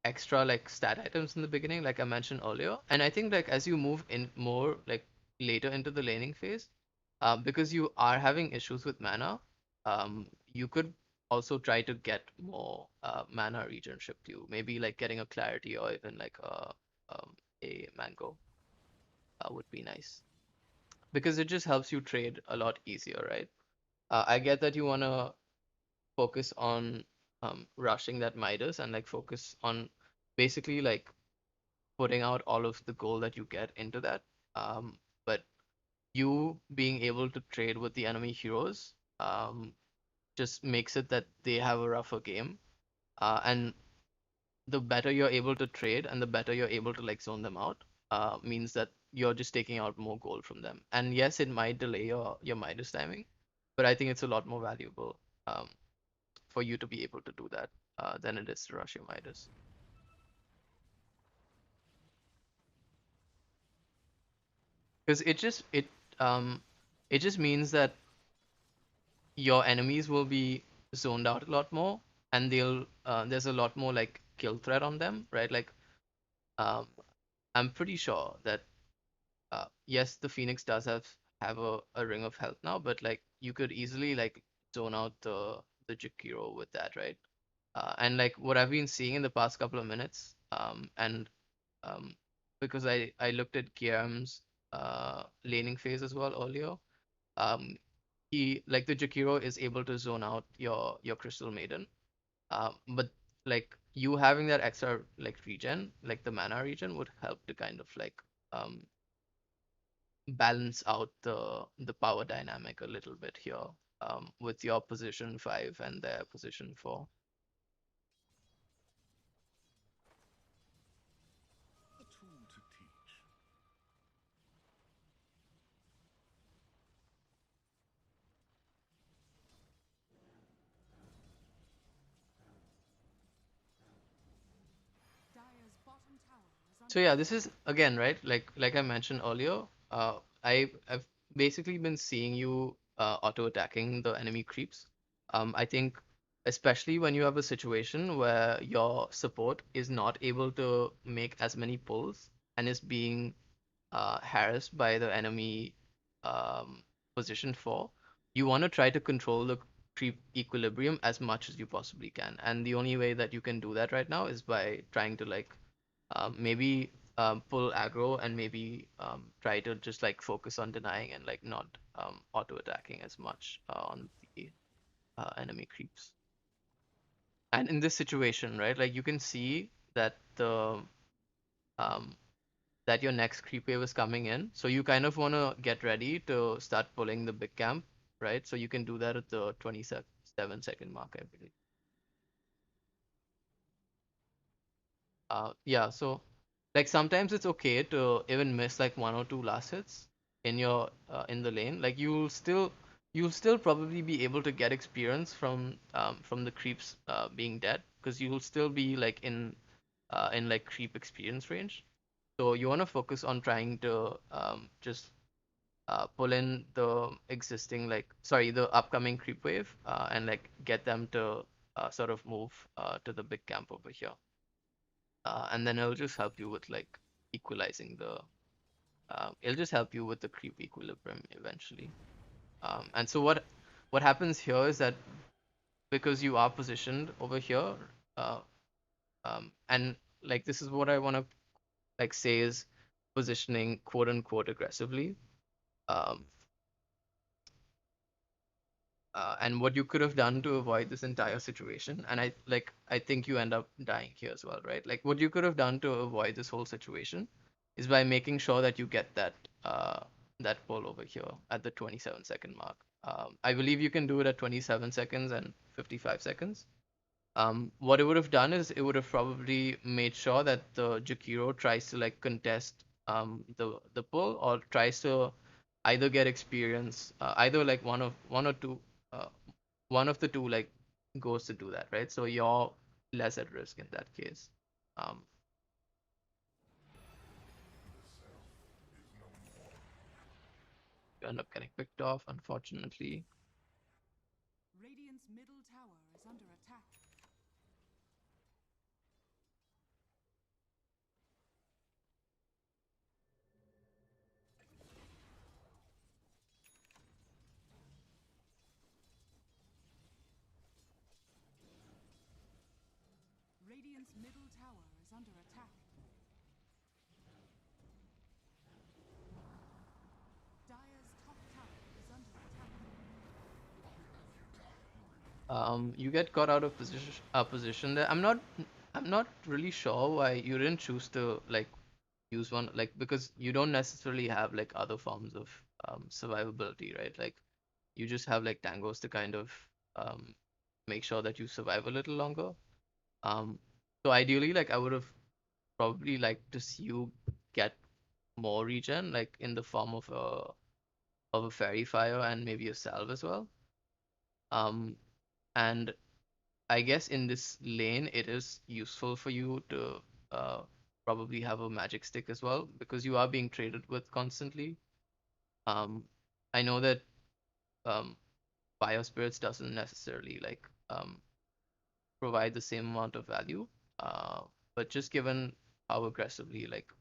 extra like stat items in the beginning, like I mentioned earlier, and I think like as you move in more like later into the laning phase, because you are having issues with mana, you could also try to get more mana regen shipped to you. Maybe like getting a clarity or even like a mango would be nice because it just helps you trade a lot easier, right? I get that you wanna focus on rushing that Midas and like focus on basically like putting out all of the gold that you get into that. But you being able to trade with the enemy heroes just makes it that they have a rougher game. And the better you're able to trade and the better you're able to like zone them out, means that you're just taking out more gold from them. And yes, it might delay your Midas timing, but I think it's a lot more valuable for you to be able to do that than it is to rush your Midas. Because um it just means that your enemies will be zoned out a lot more, and they'll there's a lot more like kill threat on them, right? Like um I'm pretty sure that yes, the Phoenix does have a ring of health now, but like you could easily like zone out the Jakiro with that, right? And like what I've been seeing in the past couple of minutes, and um, because I looked at Kiam's laning phase as well earlier. Um, he like the Jakiro is able to zone out your Crystal Maiden. But like you having that extra like regen, like the mana regen, would help to kind of like um balance out the power dynamic a little bit here. With your position 5 and their position 4. So yeah, this is again, right? Like I mentioned earlier, I've basically been seeing you auto attacking the enemy creeps. I think especially when you have a situation where your support is not able to make as many pulls and is being harassed by the enemy um, position 4, you want to try to control the creep equilibrium as much as you possibly can. And the only way that you can do that right now is by trying to like maybe pull aggro and maybe try to just like focus on denying and like not auto attacking as much on the enemy creeps. And in this situation, right, like you can see that the um, that your next creep wave is coming in. So you kind of want to get ready to start pulling the big camp, right? So you can do that at the 27-second mark, I believe. Yeah, so like sometimes it's okay to even miss like one or two last hits in your in the lane. Like you'll still probably be able to get experience from the creeps being dead because you'll still be like in like creep experience range. So you want to focus on trying to just pull in the existing like sorry the upcoming creep wave and like get them to sort of move to the big camp over here and then it'll just help you with like equalizing the it'll just help you with the creep equilibrium eventually and so what happens here is that because you are positioned over here uh, and like this is what I want to like say is positioning quote unquote aggressively um, and what you could have done to avoid this entire situation and I think you end up dying here as well, right? Like what you could have done to avoid this whole situation is by making sure that you get uh that pull over here at the 27-second mark. I believe you can do it at 27 seconds and 55 seconds. What it would have done is it would have probably made sure that the Jakiro tries to like contest the pull or tries to either get experience, either like one or two, uh, one of the two like goes to do that, right? So you're less at risk in that case. Um, you end up getting picked off, unfortunately. Radiant's middle tower is under attack. Radiant's middle tower is under attack. Dire's top tower is under attack. You get caught out of position there. I'm not really sure why you didn't choose to like use one like because you don't necessarily have like other forms of survivability, right? Like you just have like tangos to kind of um make sure that you survive a little longer. Um, so ideally, like I would have probably liked to see you get more regen, like in the form of a fairy fire and maybe a salve as well. Um, and I guess in this lane, it is useful for you to uh, probably have a magic stick as well because you are being traded with constantly. Um, I know that um, Biospirits doesn't necessarily like provide the same amount of value, uh, but just given how aggressively like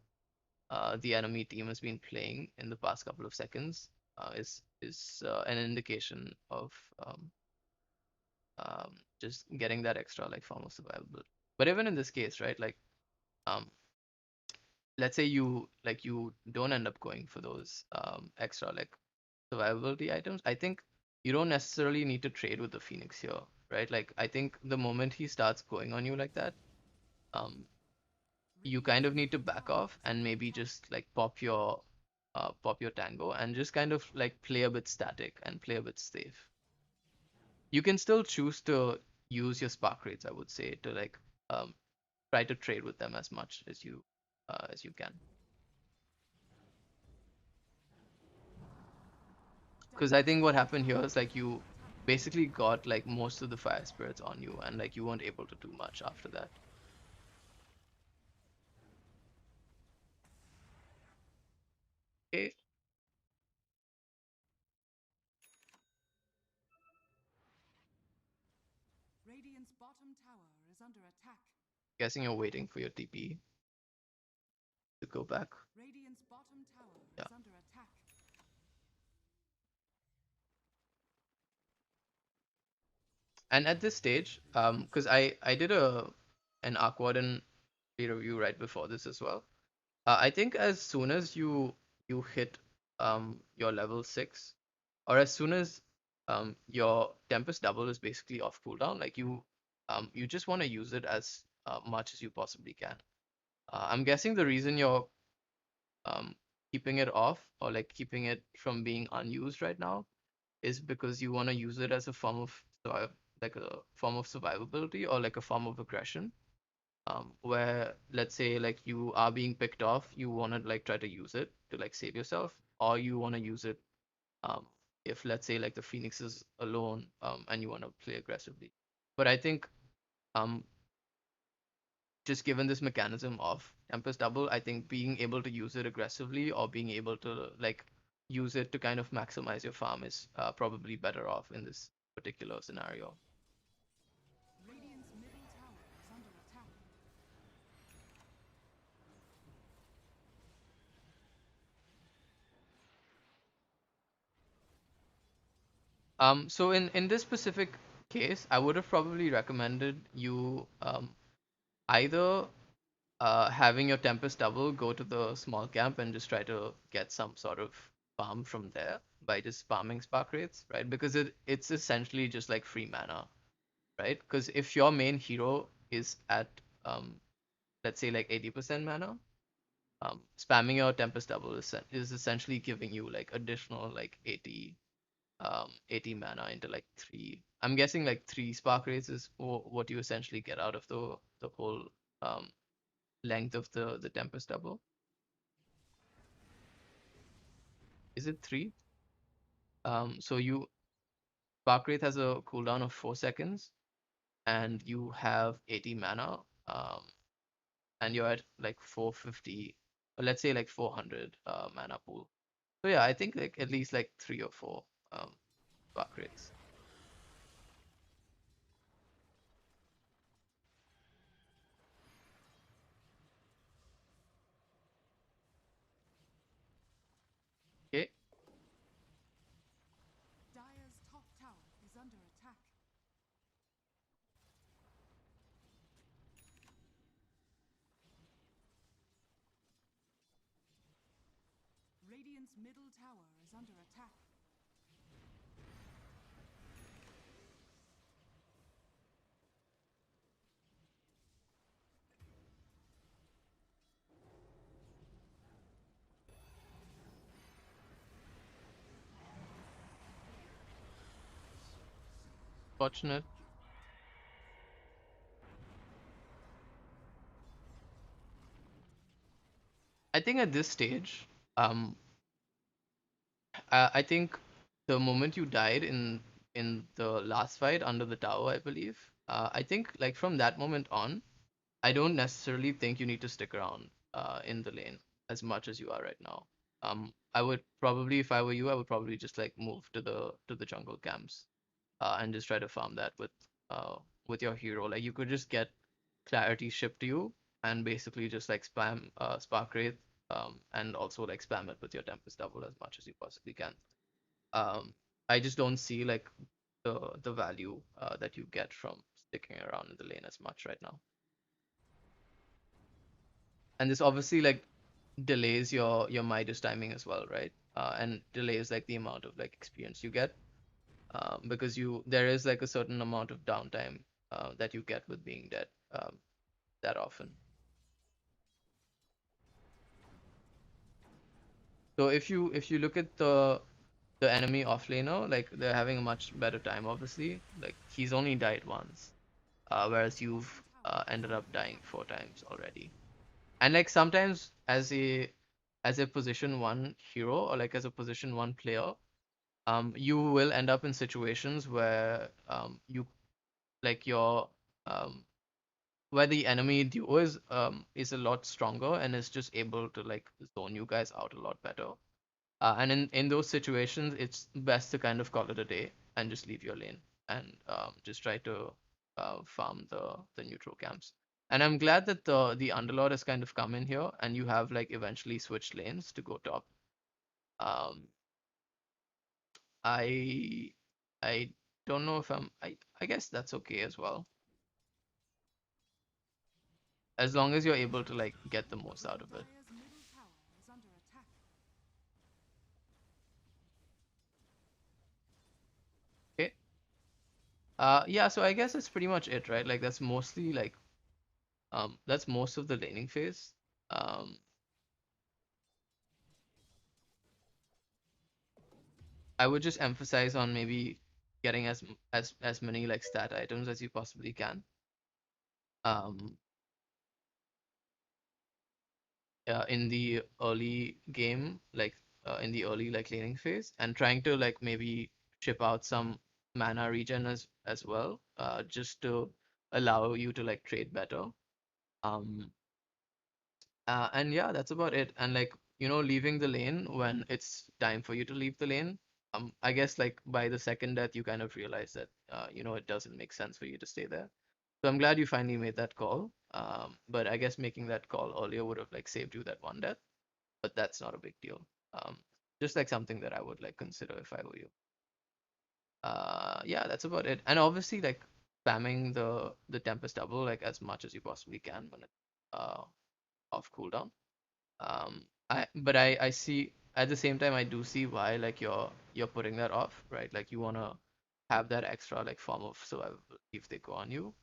the enemy team has been playing in the past couple of seconds, is an indication of um, just getting that extra like form of survivability. But even in this case, right, like um, let's say you don't end up going for those extra like survivability items. I think you don't necessarily need to trade with the Phoenix here, right? Like I think the moment he starts going on you like that, um, you kind Radiant's of need to middle back tower off is and under maybe attack. just like pop your tango and just kind of like play a bit static and play a bit safe. You can still choose to use your spark rates, I would say, to like um, try to trade with them as much as you can. Because I Dire's think what middle happened here tower is is like you under attack. basically got like most of the fire spirits on you and like you weren't able to do much after that. Okay, Radiant's bottom tower is under attack. guessing you're waiting for your TP to go back. Radiant's bottom tower Yeah. is under attack. And at this stage, because I did an Aquaden review right before this as well. I think as soon as you hit your level 6, or as soon as your Tempest double is basically off cooldown, like you just want to use it as much as you possibly can. I'm guessing the reason you're um keeping it off, or like keeping it from being unused right now, is because you want to use it as a form of like a form of survivability, or like a form of aggression, where let's say like you are being picked off, you want to like try to use it to like save yourself, or you want to use it um, if let's say like the Phoenix is alone, and you want to play aggressively. But I think um, just given this mechanism of Tempest Double, I think being able to use it aggressively, or being able to like use it to kind of maximize your farm is probably better off in this particular scenario. Radiant's middle tower is under attack. So in this specific case, I would have probably recommended you either having your Tempest double, go to the small camp and just try to get some sort of farm from there by just farming spark rates, right? Because it's essentially just like free mana, right? Because if your main hero is at let's say like 80% mana, spamming your Tempest double is essentially giving you like additional like 80 mana into like three. I'm guessing like three spark rates is what you essentially get out of the whole um length of the Tempest double. Is it three? So you Spark Wraith has a cooldown of 4 seconds, and you have 80 mana, and you're at like 450, or let's say like 400 mana pool. So yeah, I think like at least like three or four Spark Wraiths. Okay. Dire's top tower is under attack. Radiant's middle tower is under attack. Fortunate. I think at this stage, um, I think the moment you died in the last fight under the tower, I believe, I think like from that moment on, I don't necessarily think you need to stick around in the lane as much as you are right now. I would probably, if I were you, I would probably just like move to the jungle camps, and just try to farm that uh with your hero. Like you could just get clarity shipped to you, and basically just like spam Spark Wraith, and also like spam it with your Tempest double as much as you possibly can. I just don't see like the value that you get from sticking around in the lane as much right now. And this obviously like delays your Midas timing as well, right? And delays like the amount of like experience you get, because you there is like a certain amount of downtime that you get with being dead that often. So if you look at the enemy offlaner, like they're having a much better time. Obviously, like he's only died once, whereas Radiant's you've tower is ended under up dying attack. 4 times already. And like sometimes as a position one hero, or like as a position one player, you will end up in situations where you like your where the enemy duo is a lot stronger and is just able to like zone you guys out a lot better. And in those situations, it's best to kind of call it a day and just leave your lane and just try to farm the neutral camps. And I'm glad that the Underlord has kind of come in here and you have like eventually switched lanes to go top. Um, I I don't know if I guess that's okay as well. As long as you're able to like get the most out of it. Dire's middle tower is under attack. Okay. Yeah, so I guess that's pretty much it, right? Like that's mostly like that's most of the laning phase. Um, I would just emphasize on maybe getting as many like stat items as you possibly can. Um, in the early game, like in the early like laning phase, and trying to like maybe ship out some mana regen as well, just to allow you to like trade better. Um, and yeah, that's about it. And like, leaving the lane when it's time for you to leave the lane. I guess like by the second death, you kind of realize that, it doesn't make sense for you to stay there. So I'm glad you finally made that call. But I guess making that call earlier would have like saved you that one death, but that's not a big deal. Um, just like something that I would like consider if I were you. Yeah, that's about it. And obviously like spamming the Tempest double like as much as you possibly can when it's off cooldown. But I see at the same time I do see why like you're putting that off, right? Like you wanna have that extra like form of survival if they go on you,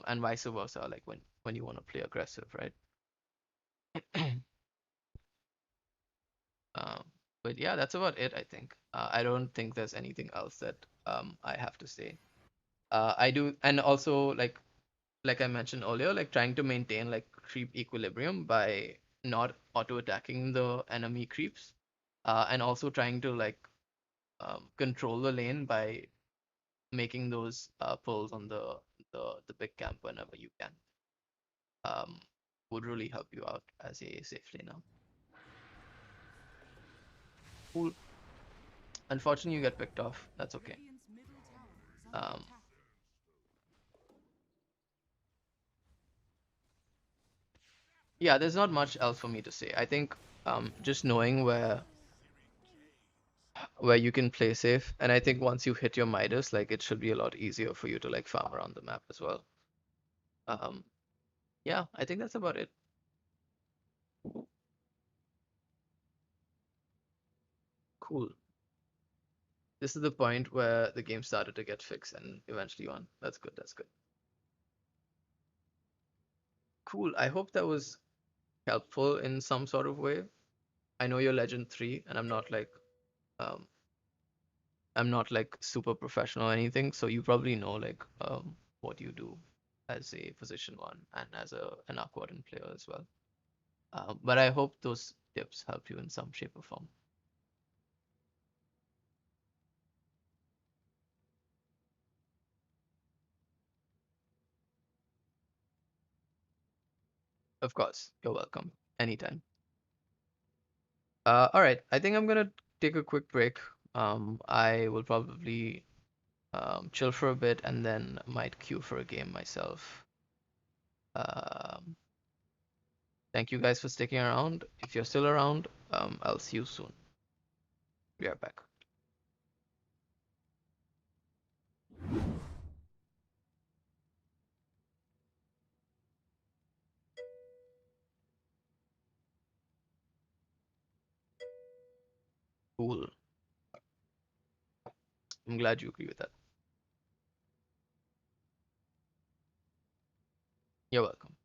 and vice versa, like when you wanna play aggressive, right? Um, but yeah, that's about it, I think. I don't think there's anything else that I have to say. I do, and also like I mentioned earlier, like trying to maintain like creep equilibrium by not auto attacking the enemy creeps, and also trying to like control the lane by making those pulls on the big camp whenever you can. Um, would really help you out as a safe laner. Cool. Unfortunately, you get picked off. That's okay. Radiant's middle tower is under Um, attack. yeah, there's not much else for me to say. I think just knowing where you can play safe, and I think once you hit your Midas, like it should be a lot easier for you to like farm around the map as well. Um, yeah, I think that's about it. Cool. This is the point where the game started to get fixed and eventually won. That's good. That's good. Cool. I hope that was helpful in some sort of way. I know you're Legend 3, and um I'm not like super professional or anything, so you probably know like what you do as a position one and as an Aquaran player as well. But I hope those tips help you in some shape or form. Of course, you're welcome anytime. All right, I think I'm gonna take a quick break. I will probably chill for a bit and then might queue for a game myself. Um, Thank you guys for sticking around. If you're still around, I'll see you soon. We are back. Cool. I'm glad you agree with that. You're welcome.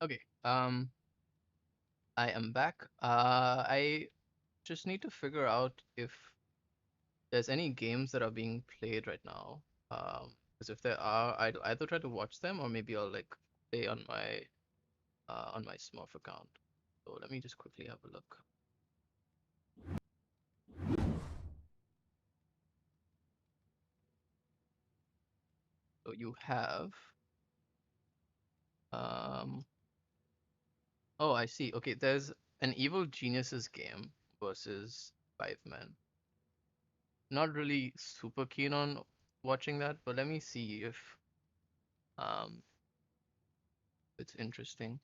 Okay. I am back. I just need to figure out if there's any games that are being played right now. Because if there are, I'd either try to watch them or maybe I'll like play on my Smurf account. So let me just quickly have a look. So you have um oh, I see. Okay, there's an Evil Geniuses game versus Five Men. Not really super keen on watching that, but let me see if um it's interesting.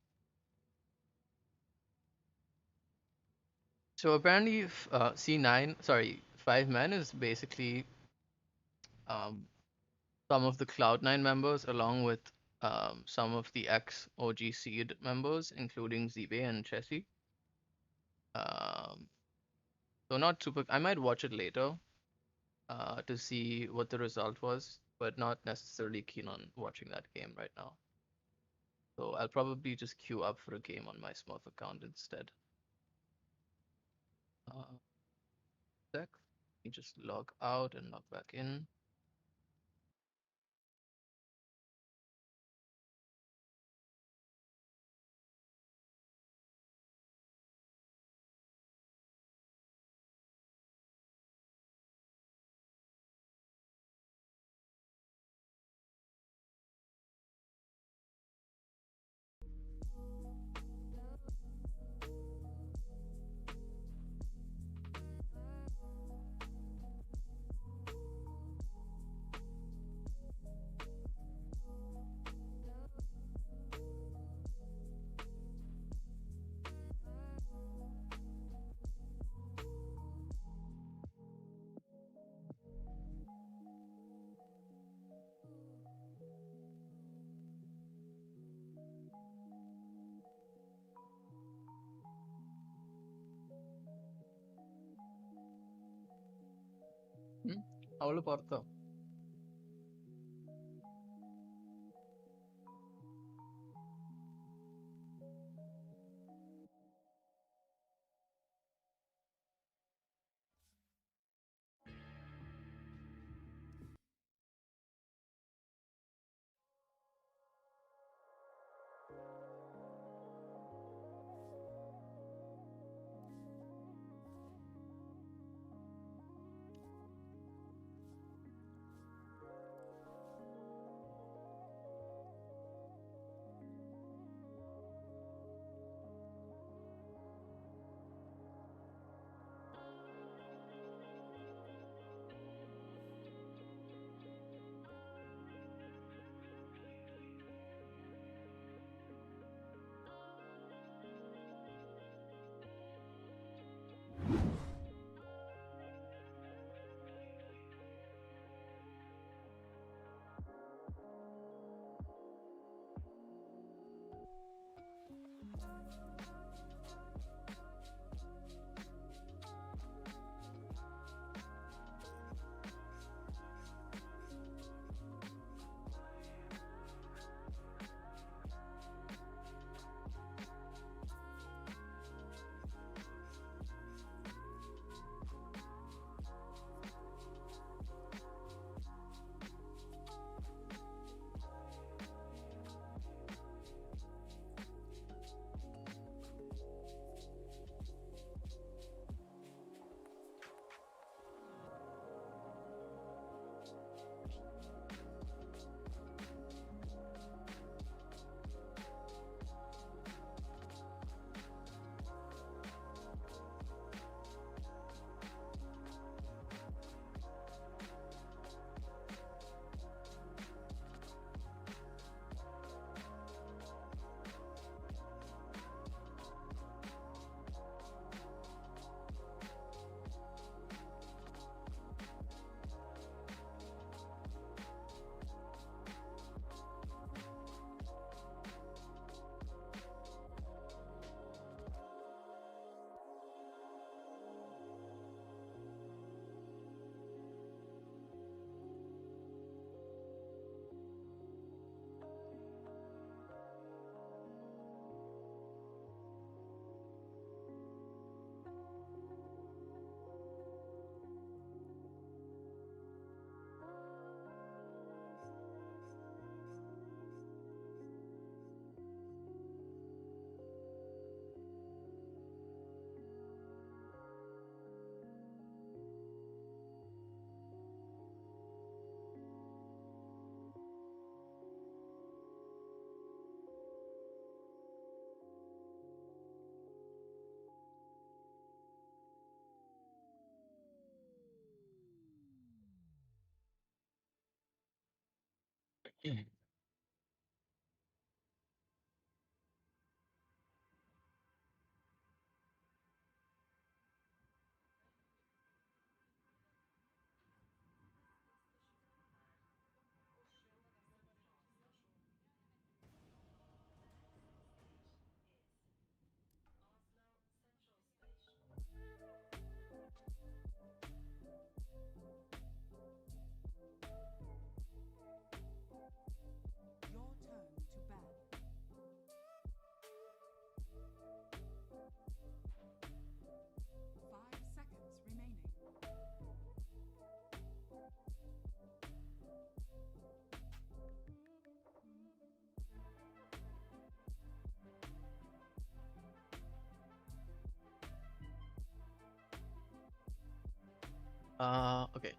So apparently, C9, sorry, Five Men is basically um, some of the Cloud9 members, along with some of the ex OG Seed members, including Zibe and Chessie. Um, so not super. I might watch it later to see what the result was, but not necessarily keen on watching that game right now. So I'll probably just queue up for a game on my Smurf account instead. Sec. Let me just log out and log back in. ഉം. അവള് പുറത്തോ? Mhm. Your turn to ban. 5 seconds remaining. Okay.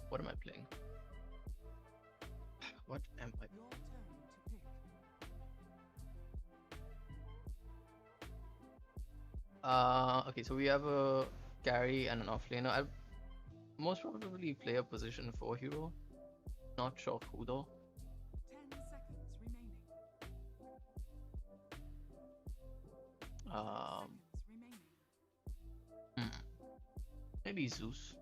What am I playing? What am I? Your turn to pick. Okay, so we have a carry and an offlaner. I most probably play a position 4 hero. Not sure who though. 10 seconds remaining. Five Um, seconds remaining. hmm, maybe Zeus.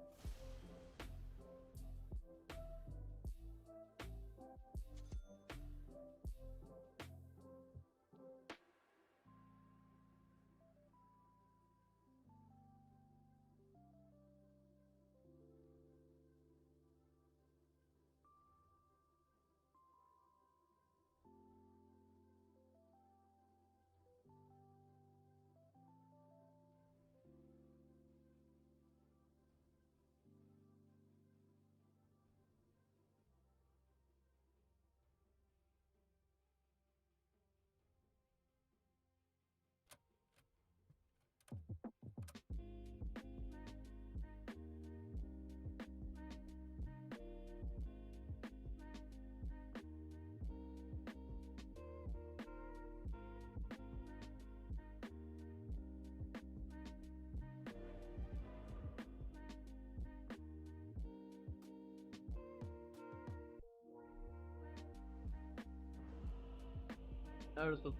Naruto.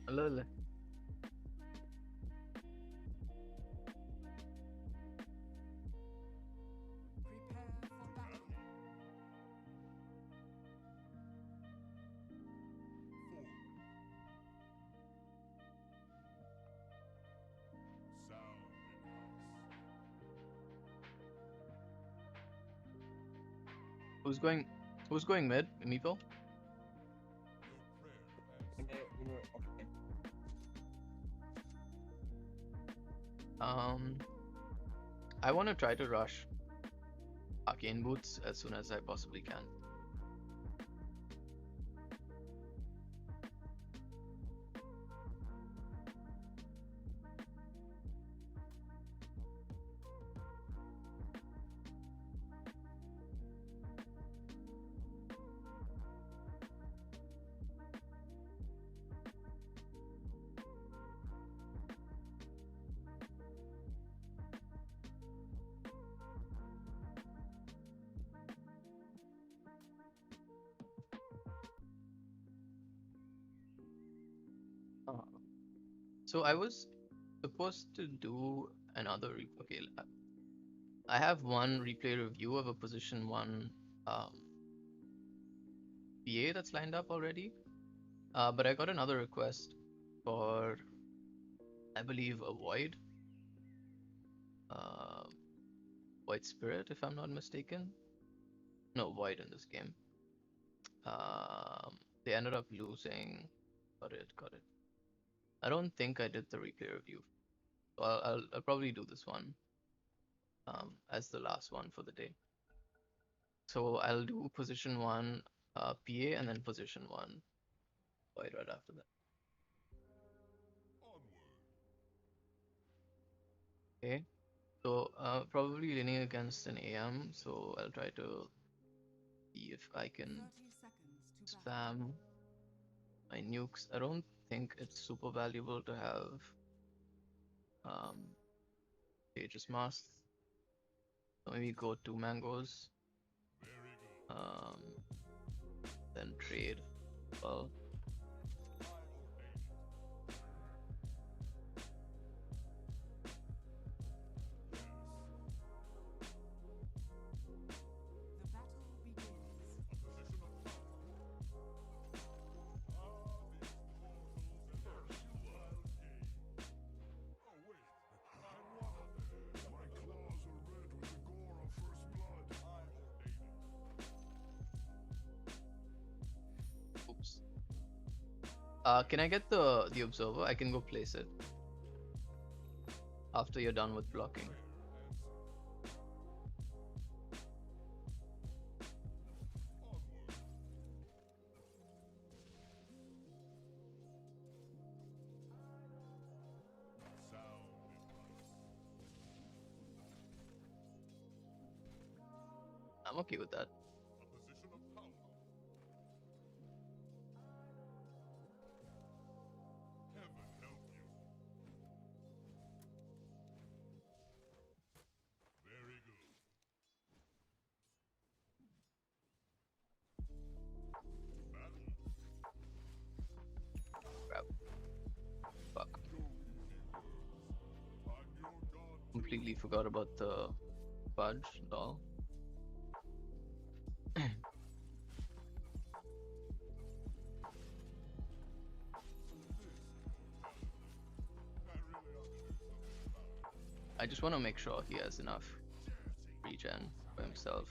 Lol. Prepare for battle. Who's going? Who's going mid? Meeple? Okay. Um, I want to try to rush Arcane Boots as soon as I possibly can. Uh, so I was supposed to do another okay. I have one replay review of a position one um, PA that's lined up already. But I got another request for I believe a void, uh, void spirit if I'm not mistaken. No void in this game. They ended up losing. Got it, got it. I don't think I did the replay review. So I'll probably do this one as the last one for the day. So I'll do position one PA and then position one void right after that. Okay. So probably leaning against an AM. So I'll try to see if I can 30 seconds to battle. spam my nukes. I don't think it's super valuable to have Aegis Mask. So maybe go 2 mangoes. Then trade. Well, The battle begins. oops. Can I get the observer? I can go place it after you're done with blocking. I'm okay with that. Crap. Fuck. Completely forgot about the fudge doll. I just want to make sure he has enough regen for himself.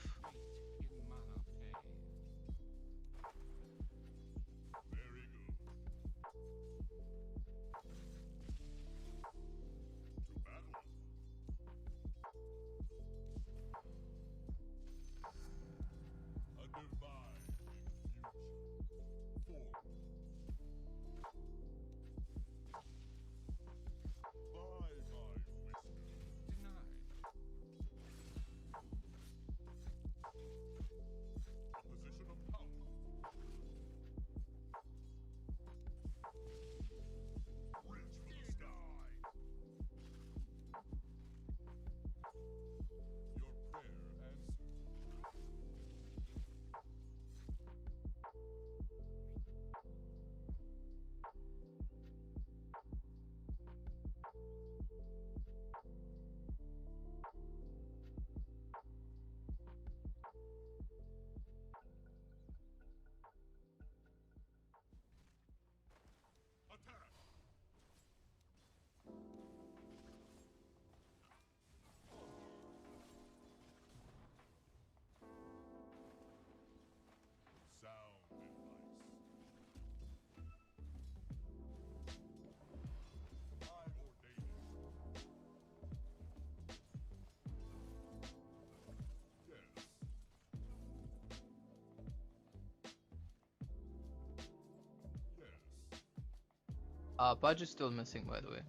Pudge is still missing, by the way.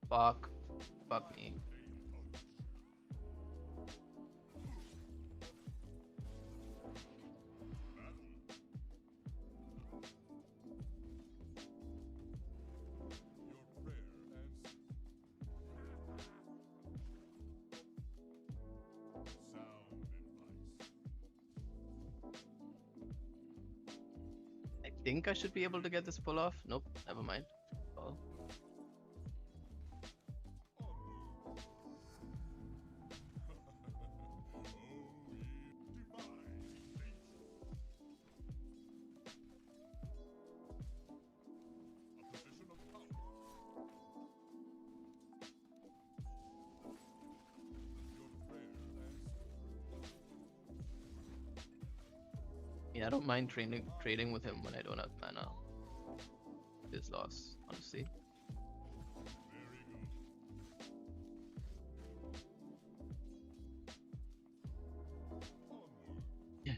Fuck. Fuck me. I think I should be able to get this pull off. Nope, never mind. Oh. Yeah, I don't mind trading with him when I don't have mana. His loss, honestly. Yeah.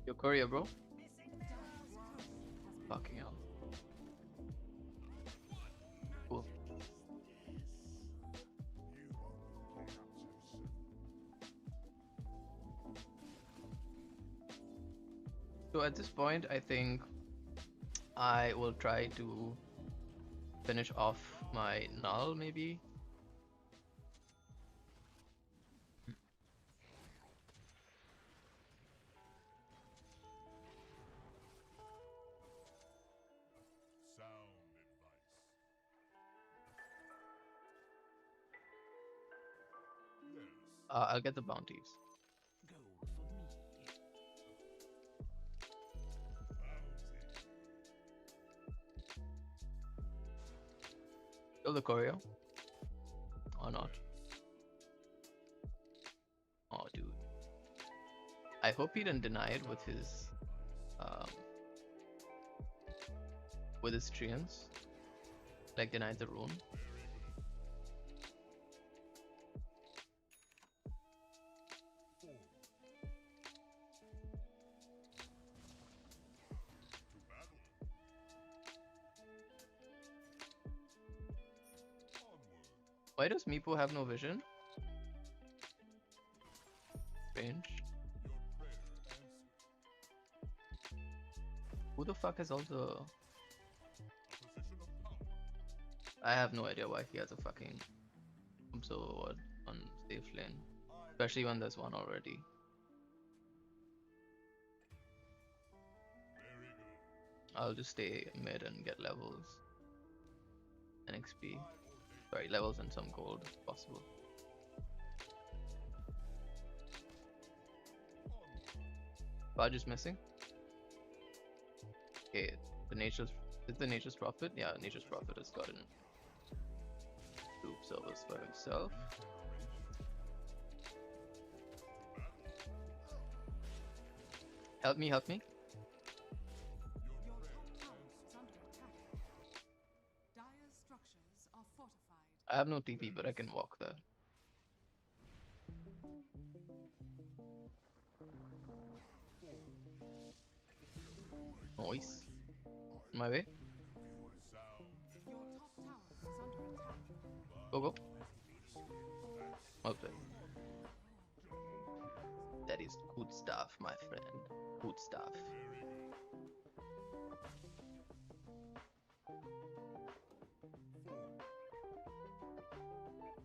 Your courier, bro. Fucking hell. Cool. So at this point, I think I will try to finish off my null, maybe. Sound advice. Yes. I'll get the bounties. Go for me. Kill the choreo. Or not. Oh, dude. I hope he didn't deny it um, with his treants. Like denied the rune. Why does Meepo have no vision? Strange. Who the fuck has all the... I have no idea why he has a fucking observer ward on safe lane. Especially when there's one already. I'll just stay mid and get levels and XP. Sorry, levels and some gold if possible. Barge is missing. Okay, the nature's prophet? Yeah, nature's prophet has gotten 2 observers for himself. Help me, help me. Your top tower is under attack. Dire's structures are fortified. I have no TP, but I can walk there. Nice. On my way. Your top tower is under attack. Go, go. Okay. That is good stuff, my friend. Good stuff.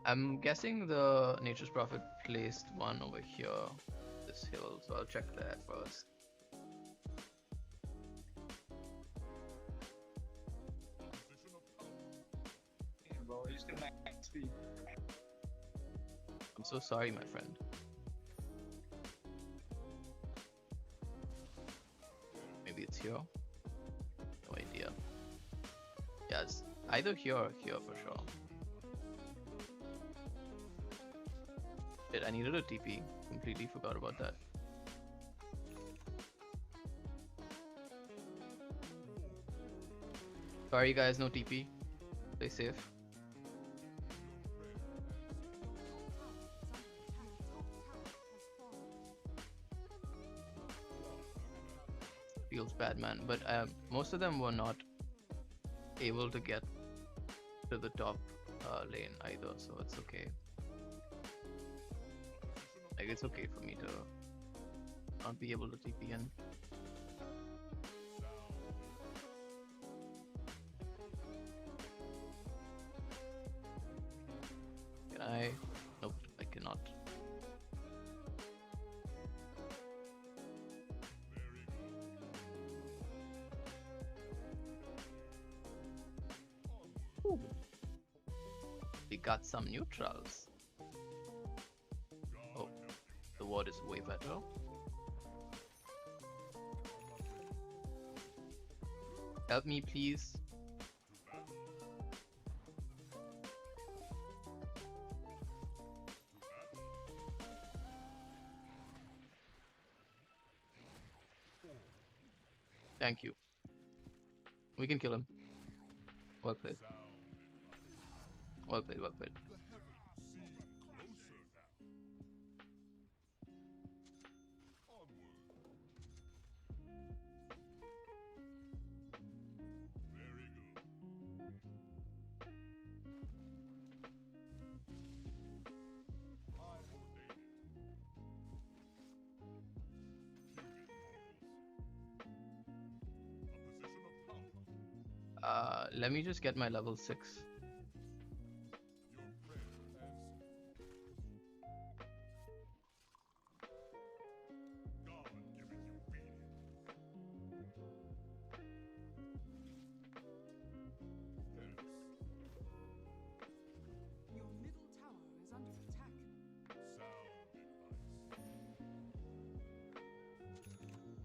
I'm guessing the Nature's Prophet placed one over here, this hill, so I'll check that first. Yeah, bro, you still max speed. I'm so sorry, my friend. Maybe it's here. No idea. Yeah, it's either here or here for sure. Shit, I needed a TP. Completely forgot about that. Sorry guys, no TP. Stay safe. Feels bad, man. But most of them were not able to get to the top lane either, so it's okay. Like, it's okay for me to not be able to TP in. Can I? Nope, I cannot. Ooh. We got some neutrals. Oh, the ward is way better. Help me, please. Thank you. We can kill him. Well played. Well played, well played. Let me just get my level 6. Your prayer answered. God giveth you beating. Yes. Your middle tower is under attack. Sound advice. Your middle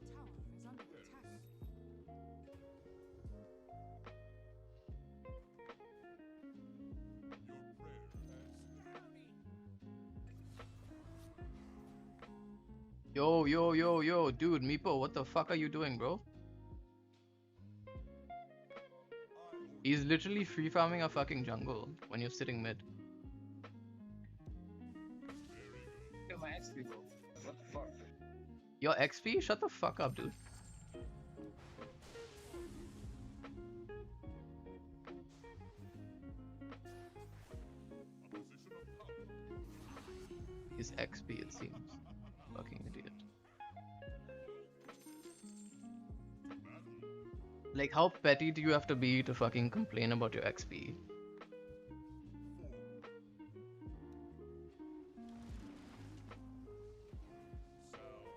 tower is under Yes. attack. Your prayer answered. Yo, dude, Meepo, what the fuck are you doing, bro? He's literally free farming a fucking jungle when you're sitting mid. Kill my XP, bro. What the fuck? Your XP? Shut the fuck up, dude. Position of power. His XP, it seems. Fucking idiot. Like, how petty do you have to be to fucking complain about your XP?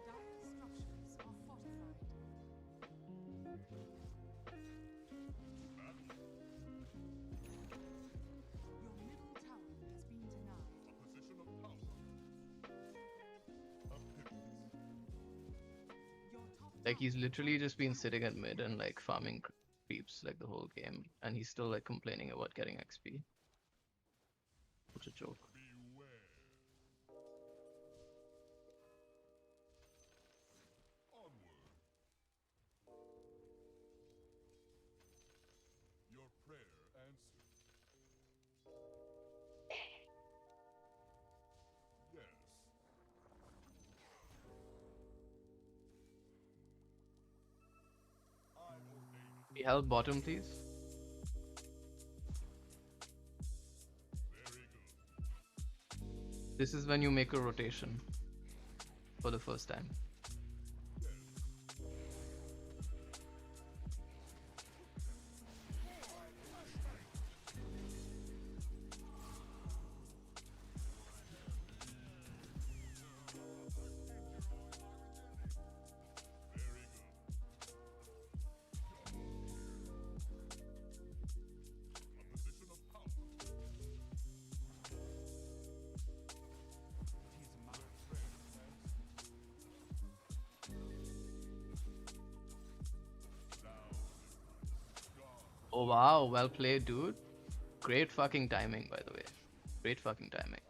Dire structures are fortified. Your middle tower has been denied. A position of power. A pivot. Your top Like, he's tower literally just been sitting at mid and like farming creeps like the whole game, and he's still like complaining about getting XP. Such a joke. Beware. Onward. Your prayer answered. Yes. I ordain it. He held bottom, please. Very good. This is when you make a rotation for the first time. Very good. A position of power. Oh wow, well played, dude. Great fucking timing, by the way. Great fucking timing.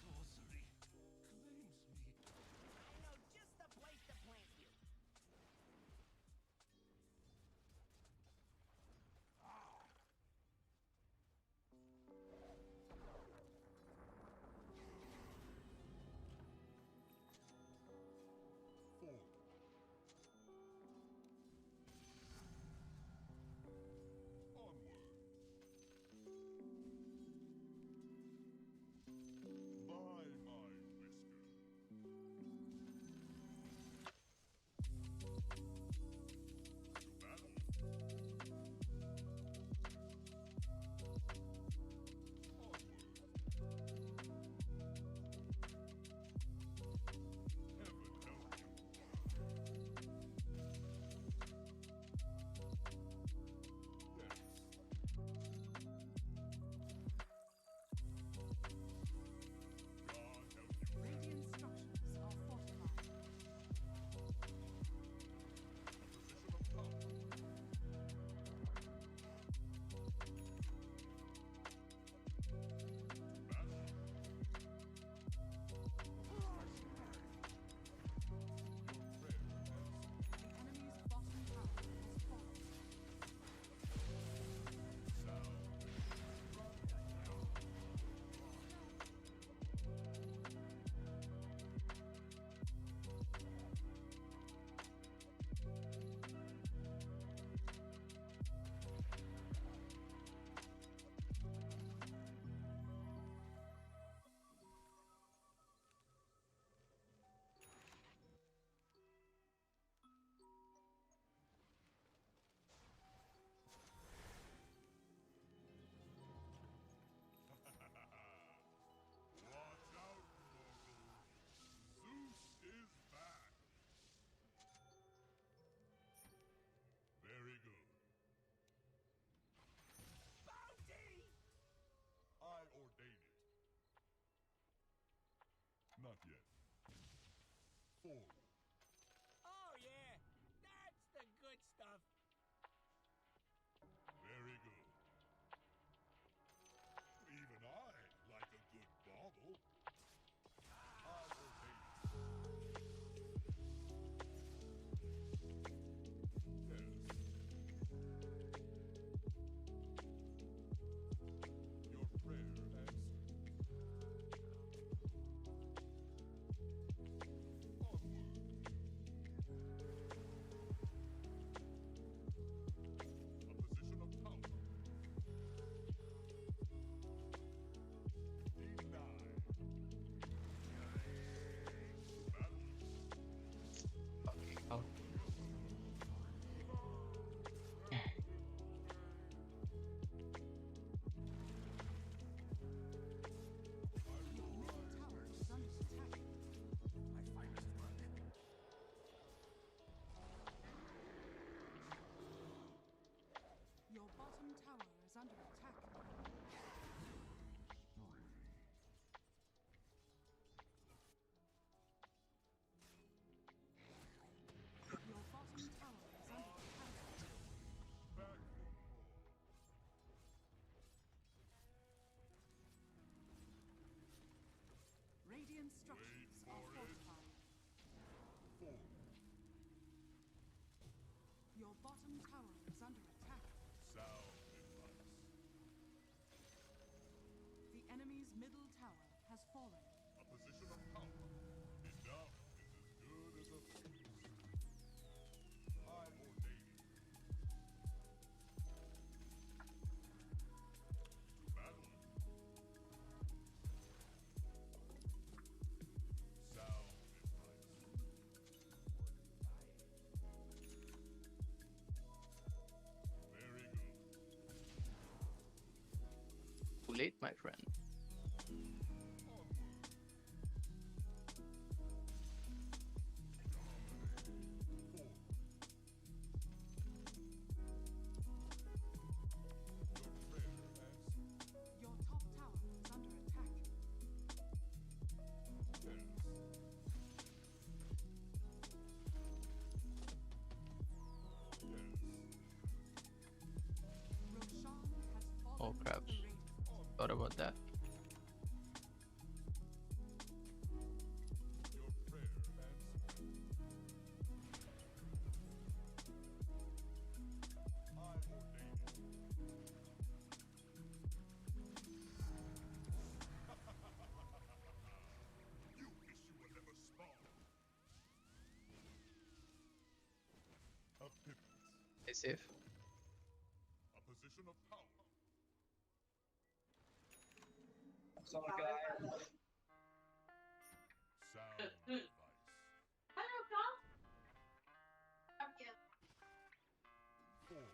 Sorcery claims me. I know just the place to plant you. Not yet. Forward. Oh, yeah. That's the good stuff. Very good. Even I like a good bauble. I obey. Yes. Your prayer answered. Onward. A position of power. Denied. Battle. Fucking hell. Your middle tower is under attack. My finest work. Your bottom tower is under attack. Your bottom tower is under attack. Back for more. Radiant structures are for it. fortified. Forward. Your bottom tower is under attack. Sound advice. The enemy's middle tower has fallen. A position of power. Enough is as good as a feast. I'm ordaining. To battle. Sound advice. Very good. Too late, my friend. Onward. Forward. Your prayer answered. Your top tower is under attack. Yes. Yes. Roshan has fallen Oh, crap. to the Radiant. Thought about that. Your prayer answered. I'm ordaining. You wish you were never spawned. A pivot. Stay safe. A position of power. Someone guy. Sound advice. Forward.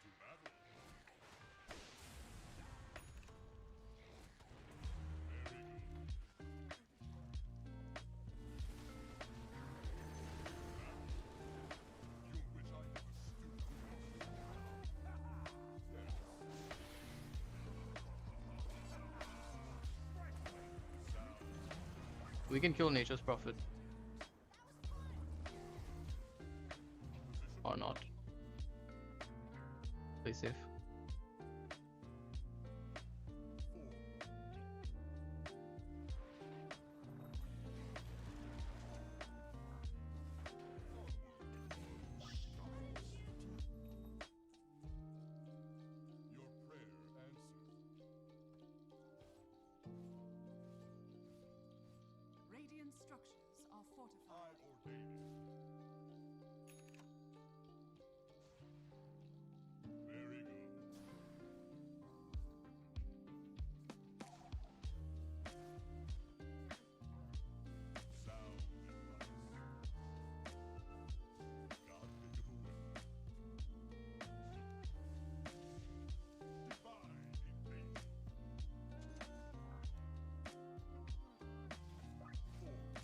To battle. Very good. Battle. You wish I never stooped. Yes. Sound. We can kill Nature's Prophet. Or not. Play safe. Forward. Your prayer answered. Radiant structures are fortified. I'm ordaining. Very good. Sound advice. God take it away. Divine invasion. Forward.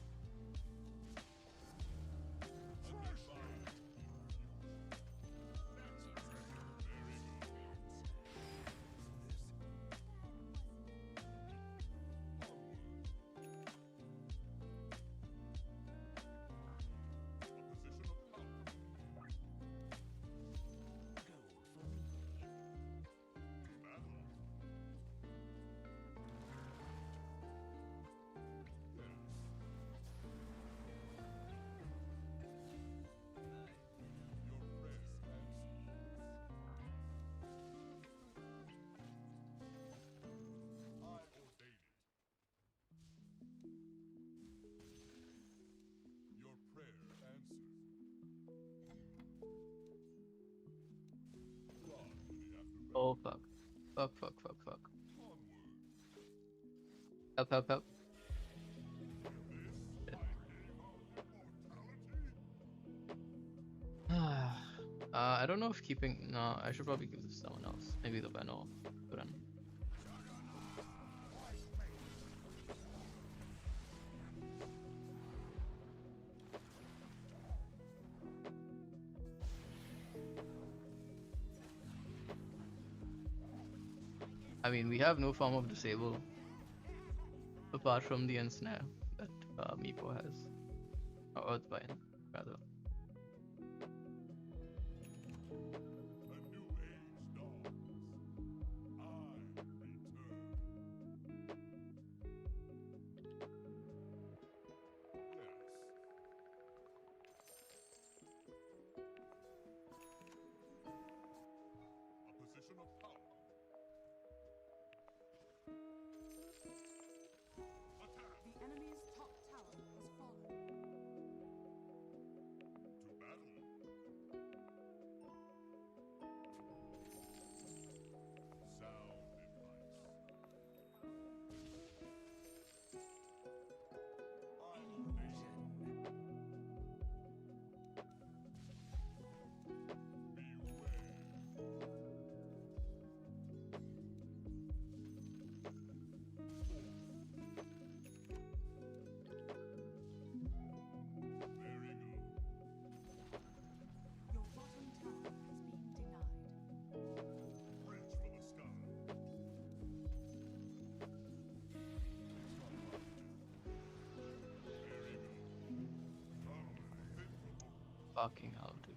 Oh fuck. Fuck, fuck, fuck, fuck. Help, help, help. Shit. I don't know if keeping. No, I should probably give this to someone else. Maybe the Venno. Run. I mean, we have no form of disable apart from the ensnare that Meepo has. Or Earthbind, rather. A new age dawns. I return. Yes. A position of power. Attack. The enemy's top tower has fallen. To battle. Sound advice. Very good. Your bottom tower has been denied. Reach for the sky. Very good. Fucking hell, dude.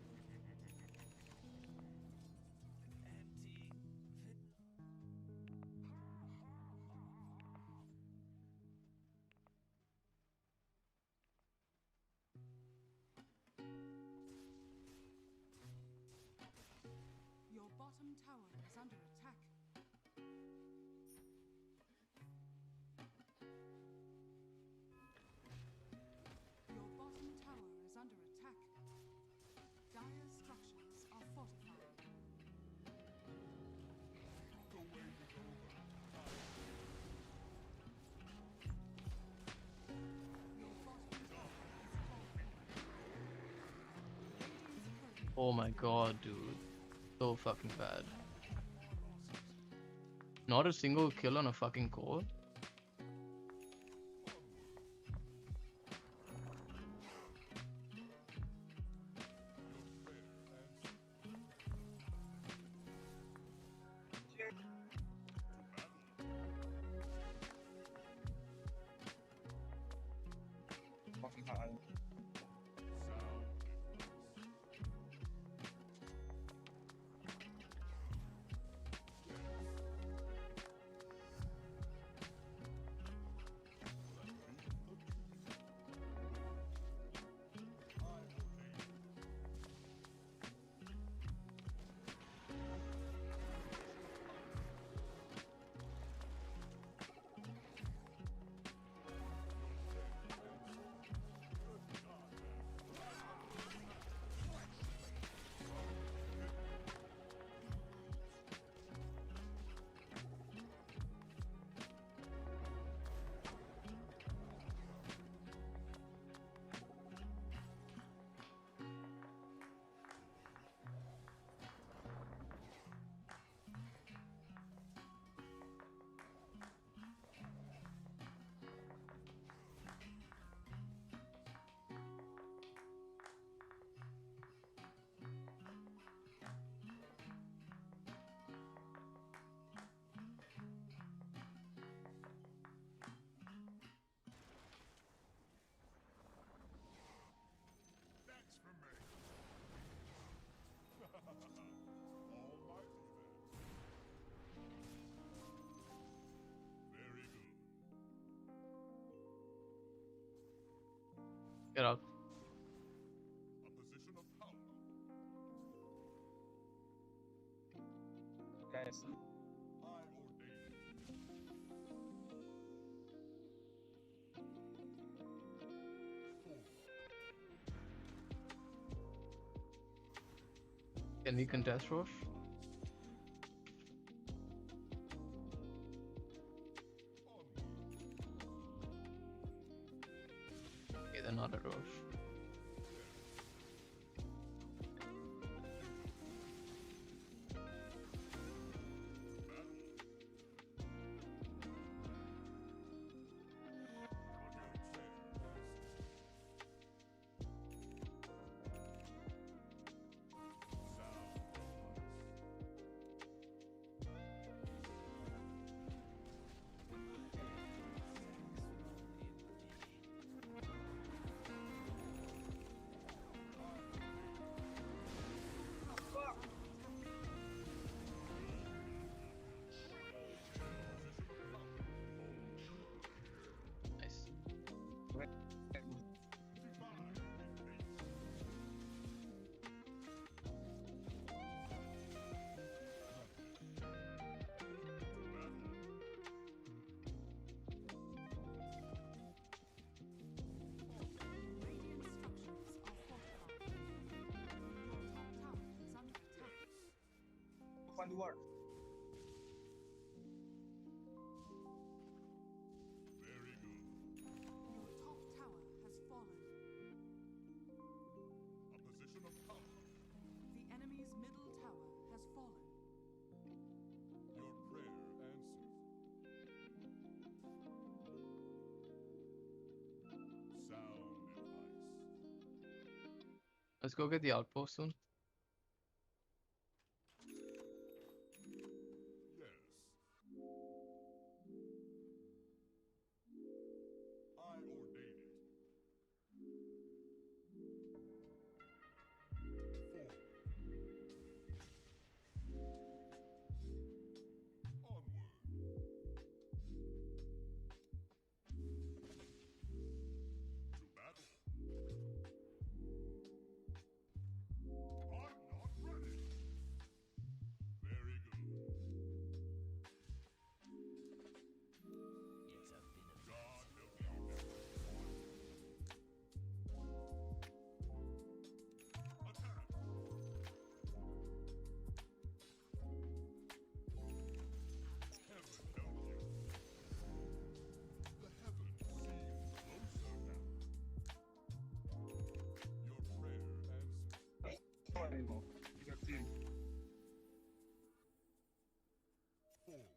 Your bottom tower is under attack. Your bottom tower is under attack. Dire structures are fortified. The wait is over. Your bottom tower has fallen. Radiant's current Oh my god, dude. So fucking bad. Not a single kill on a fucking core. Fucking hell. That's for me. Almighty then. Very good. Get out. A position of power. Guys, I ordain it. Can we contest Roche? not a Roche. Nice. Radiant structures are fortified. Your top tower is under attack. Find the word. Very good. Your top tower has fallen. A position of power. The enemy's middle tower has fallen. Your prayer answered. Sound advice. Let's go get the outpost soon. Yes. I ordain it. Forward. Onward. To battle. I'm not ready. Very good. It's a bit of God help me on that. Attack. Heaven help you. The heavens seem closer now. Your prayer answered. Sorry, Mo. You got team. Forward.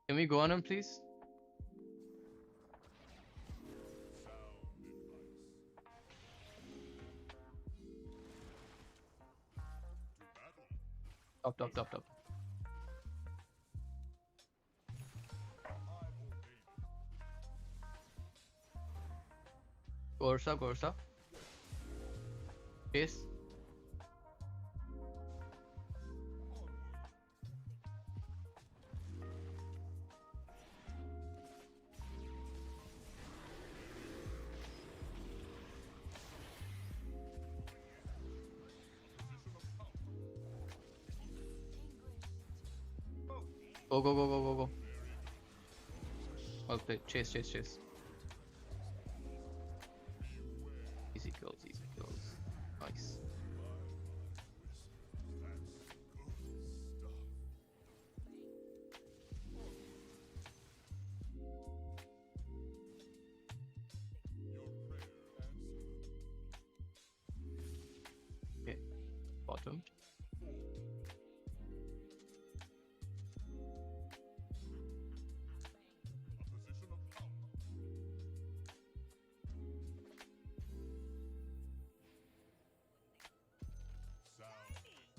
Can we go on him, please? Sound advice. To battle. Top, top, top, top. I ordain it. Gorsa, Gorsa. Chase. Onward. Position of power. Go, go, go, go, go, go. Well played. Chase, chase, chase. Easy kills, easy kills. Nice. That's good stuff. Your prayer answered. Okay. Bottom. A position of power. Sound advice.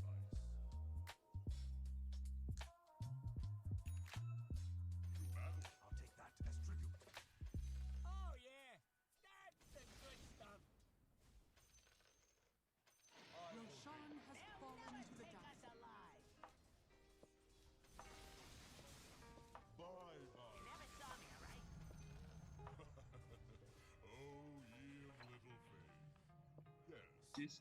To battle. I'll take that as tribute. Oh yeah, that's the good stuff. Roshan has fallen to the Take dust. us alive. Bye You bye. never saw me, right? Oh, ye of little faith. Yes. This.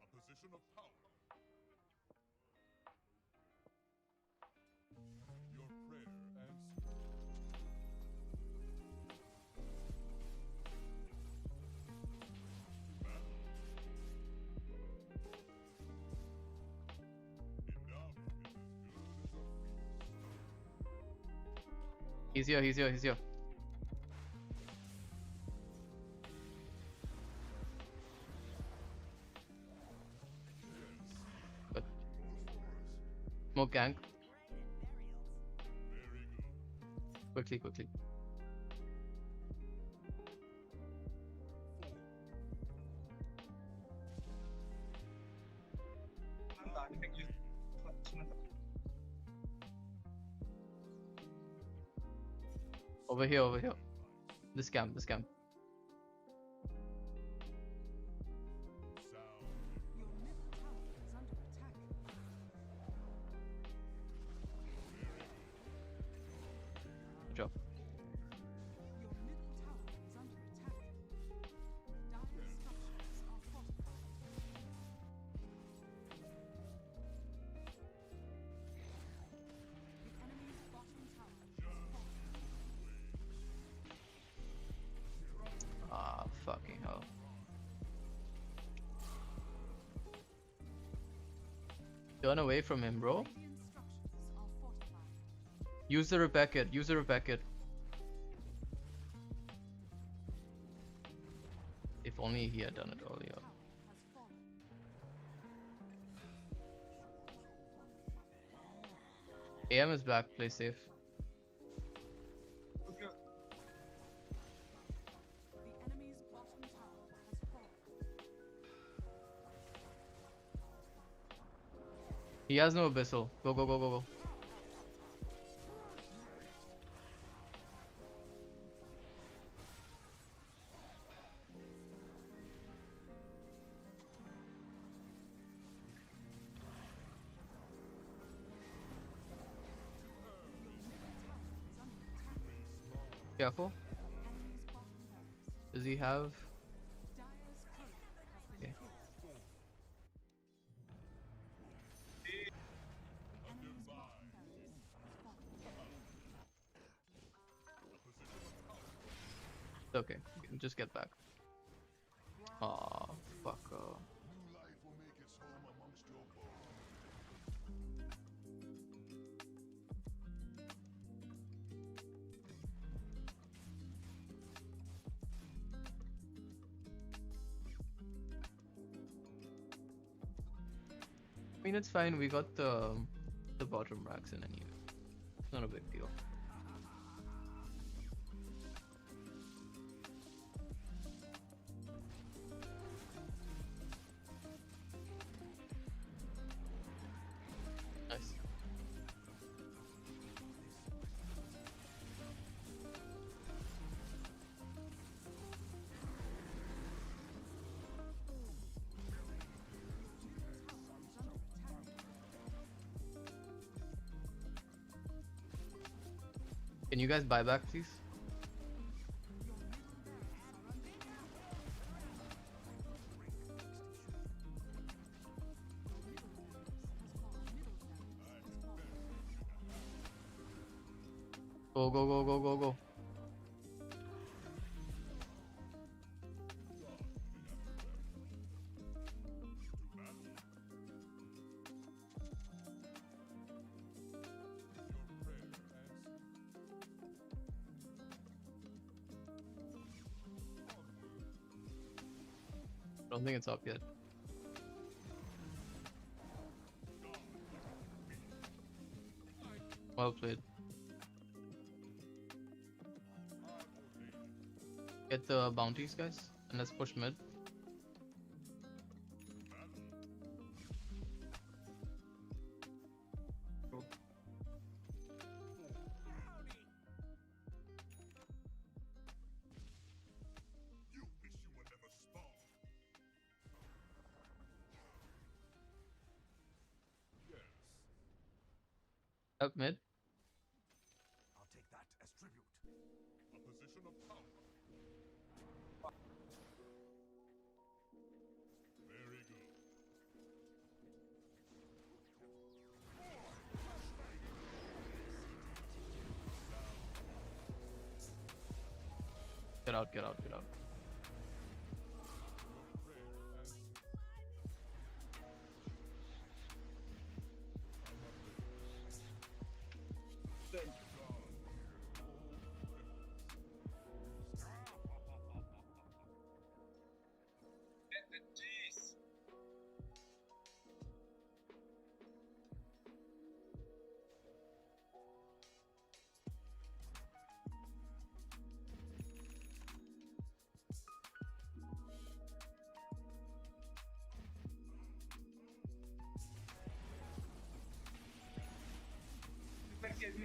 A position of power. Your prayer answered. To battle. Enough is as good as a feast. He's here, he's here, he's here. Smoke gank. Very good. Quickly. Over here. This camp. Sound. Your middle tower is under attack. Good job. Your middle tower is under attack. Dire structures are fortified. The enemy's bottom tower has fallen. Ah, fucking hell. Turn away from him, bro. Radiant structures are fortified. Use the repair kit. If only he had done it earlier. Tower has fallen. AM is back. Play safe. The enemy's bottom tower has fallen. He has no abyssal. Go. Careful. Enemy's bottom barracks. Does he have? Dire's courier has been Okay. killed. The enemy's bottom barracks has fallen. It's okay. Just get back. Aw, fucker. New life will make its home amongst your bones. I mean, it's fine. We got the bottom racks in anyway. It's not a big deal. Nice. Can you guys buy back, please? Go. I don't think it's up yet. Well played. Get the bounties, guys, and let's push mid. You wish you were never spawned. Yes. Up mid. I'll take that as tribute. A position of power. Very good. Get out. Jeez.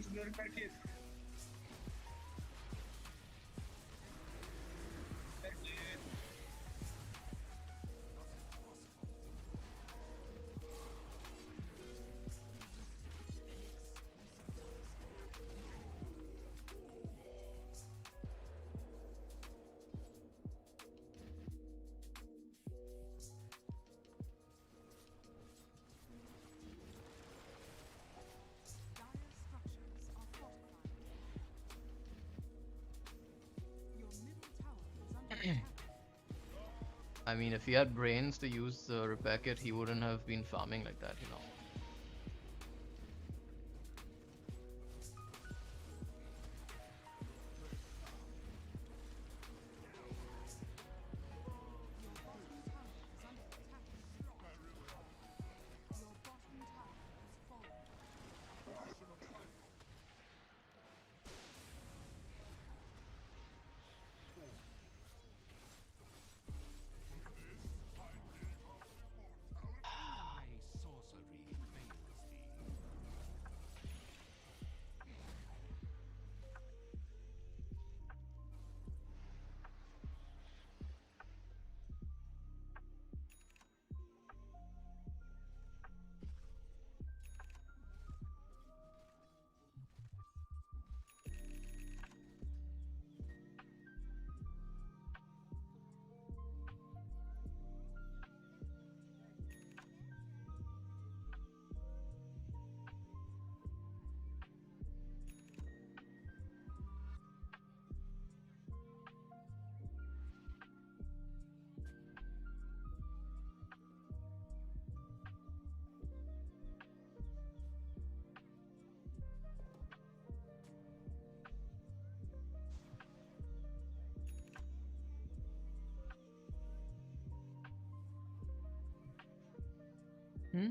to the repair kit. Repair kit. Dire structures are fortified. Your middle tower is under attack. I mean, if he had brains to use the repair kit, he wouldn't have been farming like that, you know. Your bottom tower is under attack. Your bottom tower has fallen. My sorcery fails thee. Hmm?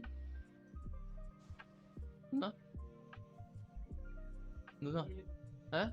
No? No. Eh?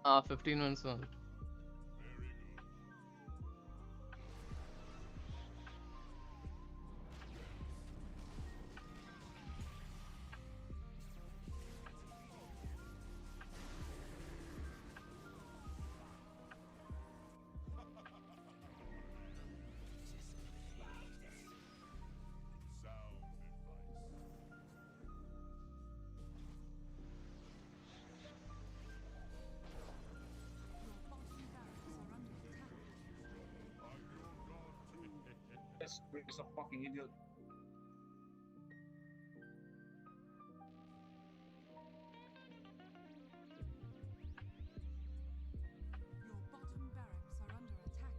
Well, 15 minutes on. Your bottom barracks are under attack. This is a fucking idiot. Your bottom barracks are under attack.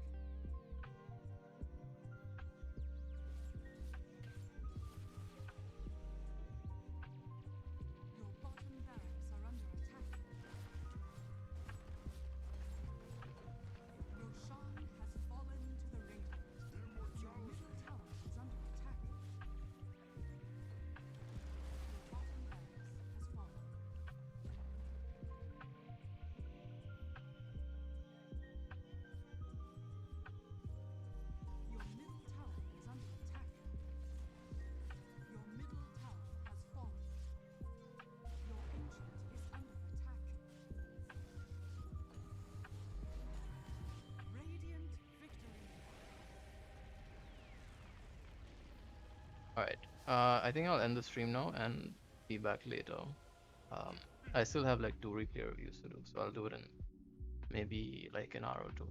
Your bottom barracks are under attack. Roshan has fallen to the Radiant. Your middle tower is under attack. Your bottom barracks has fallen. Your middle tower is under attack. Your middle tower has fallen. Your ancient is under attack. Radiant victory. Alright. I think I'll end the stream now and be back later. Um, I still have like 2 replay reviews to do, so I'll do it in maybe like an hour or two.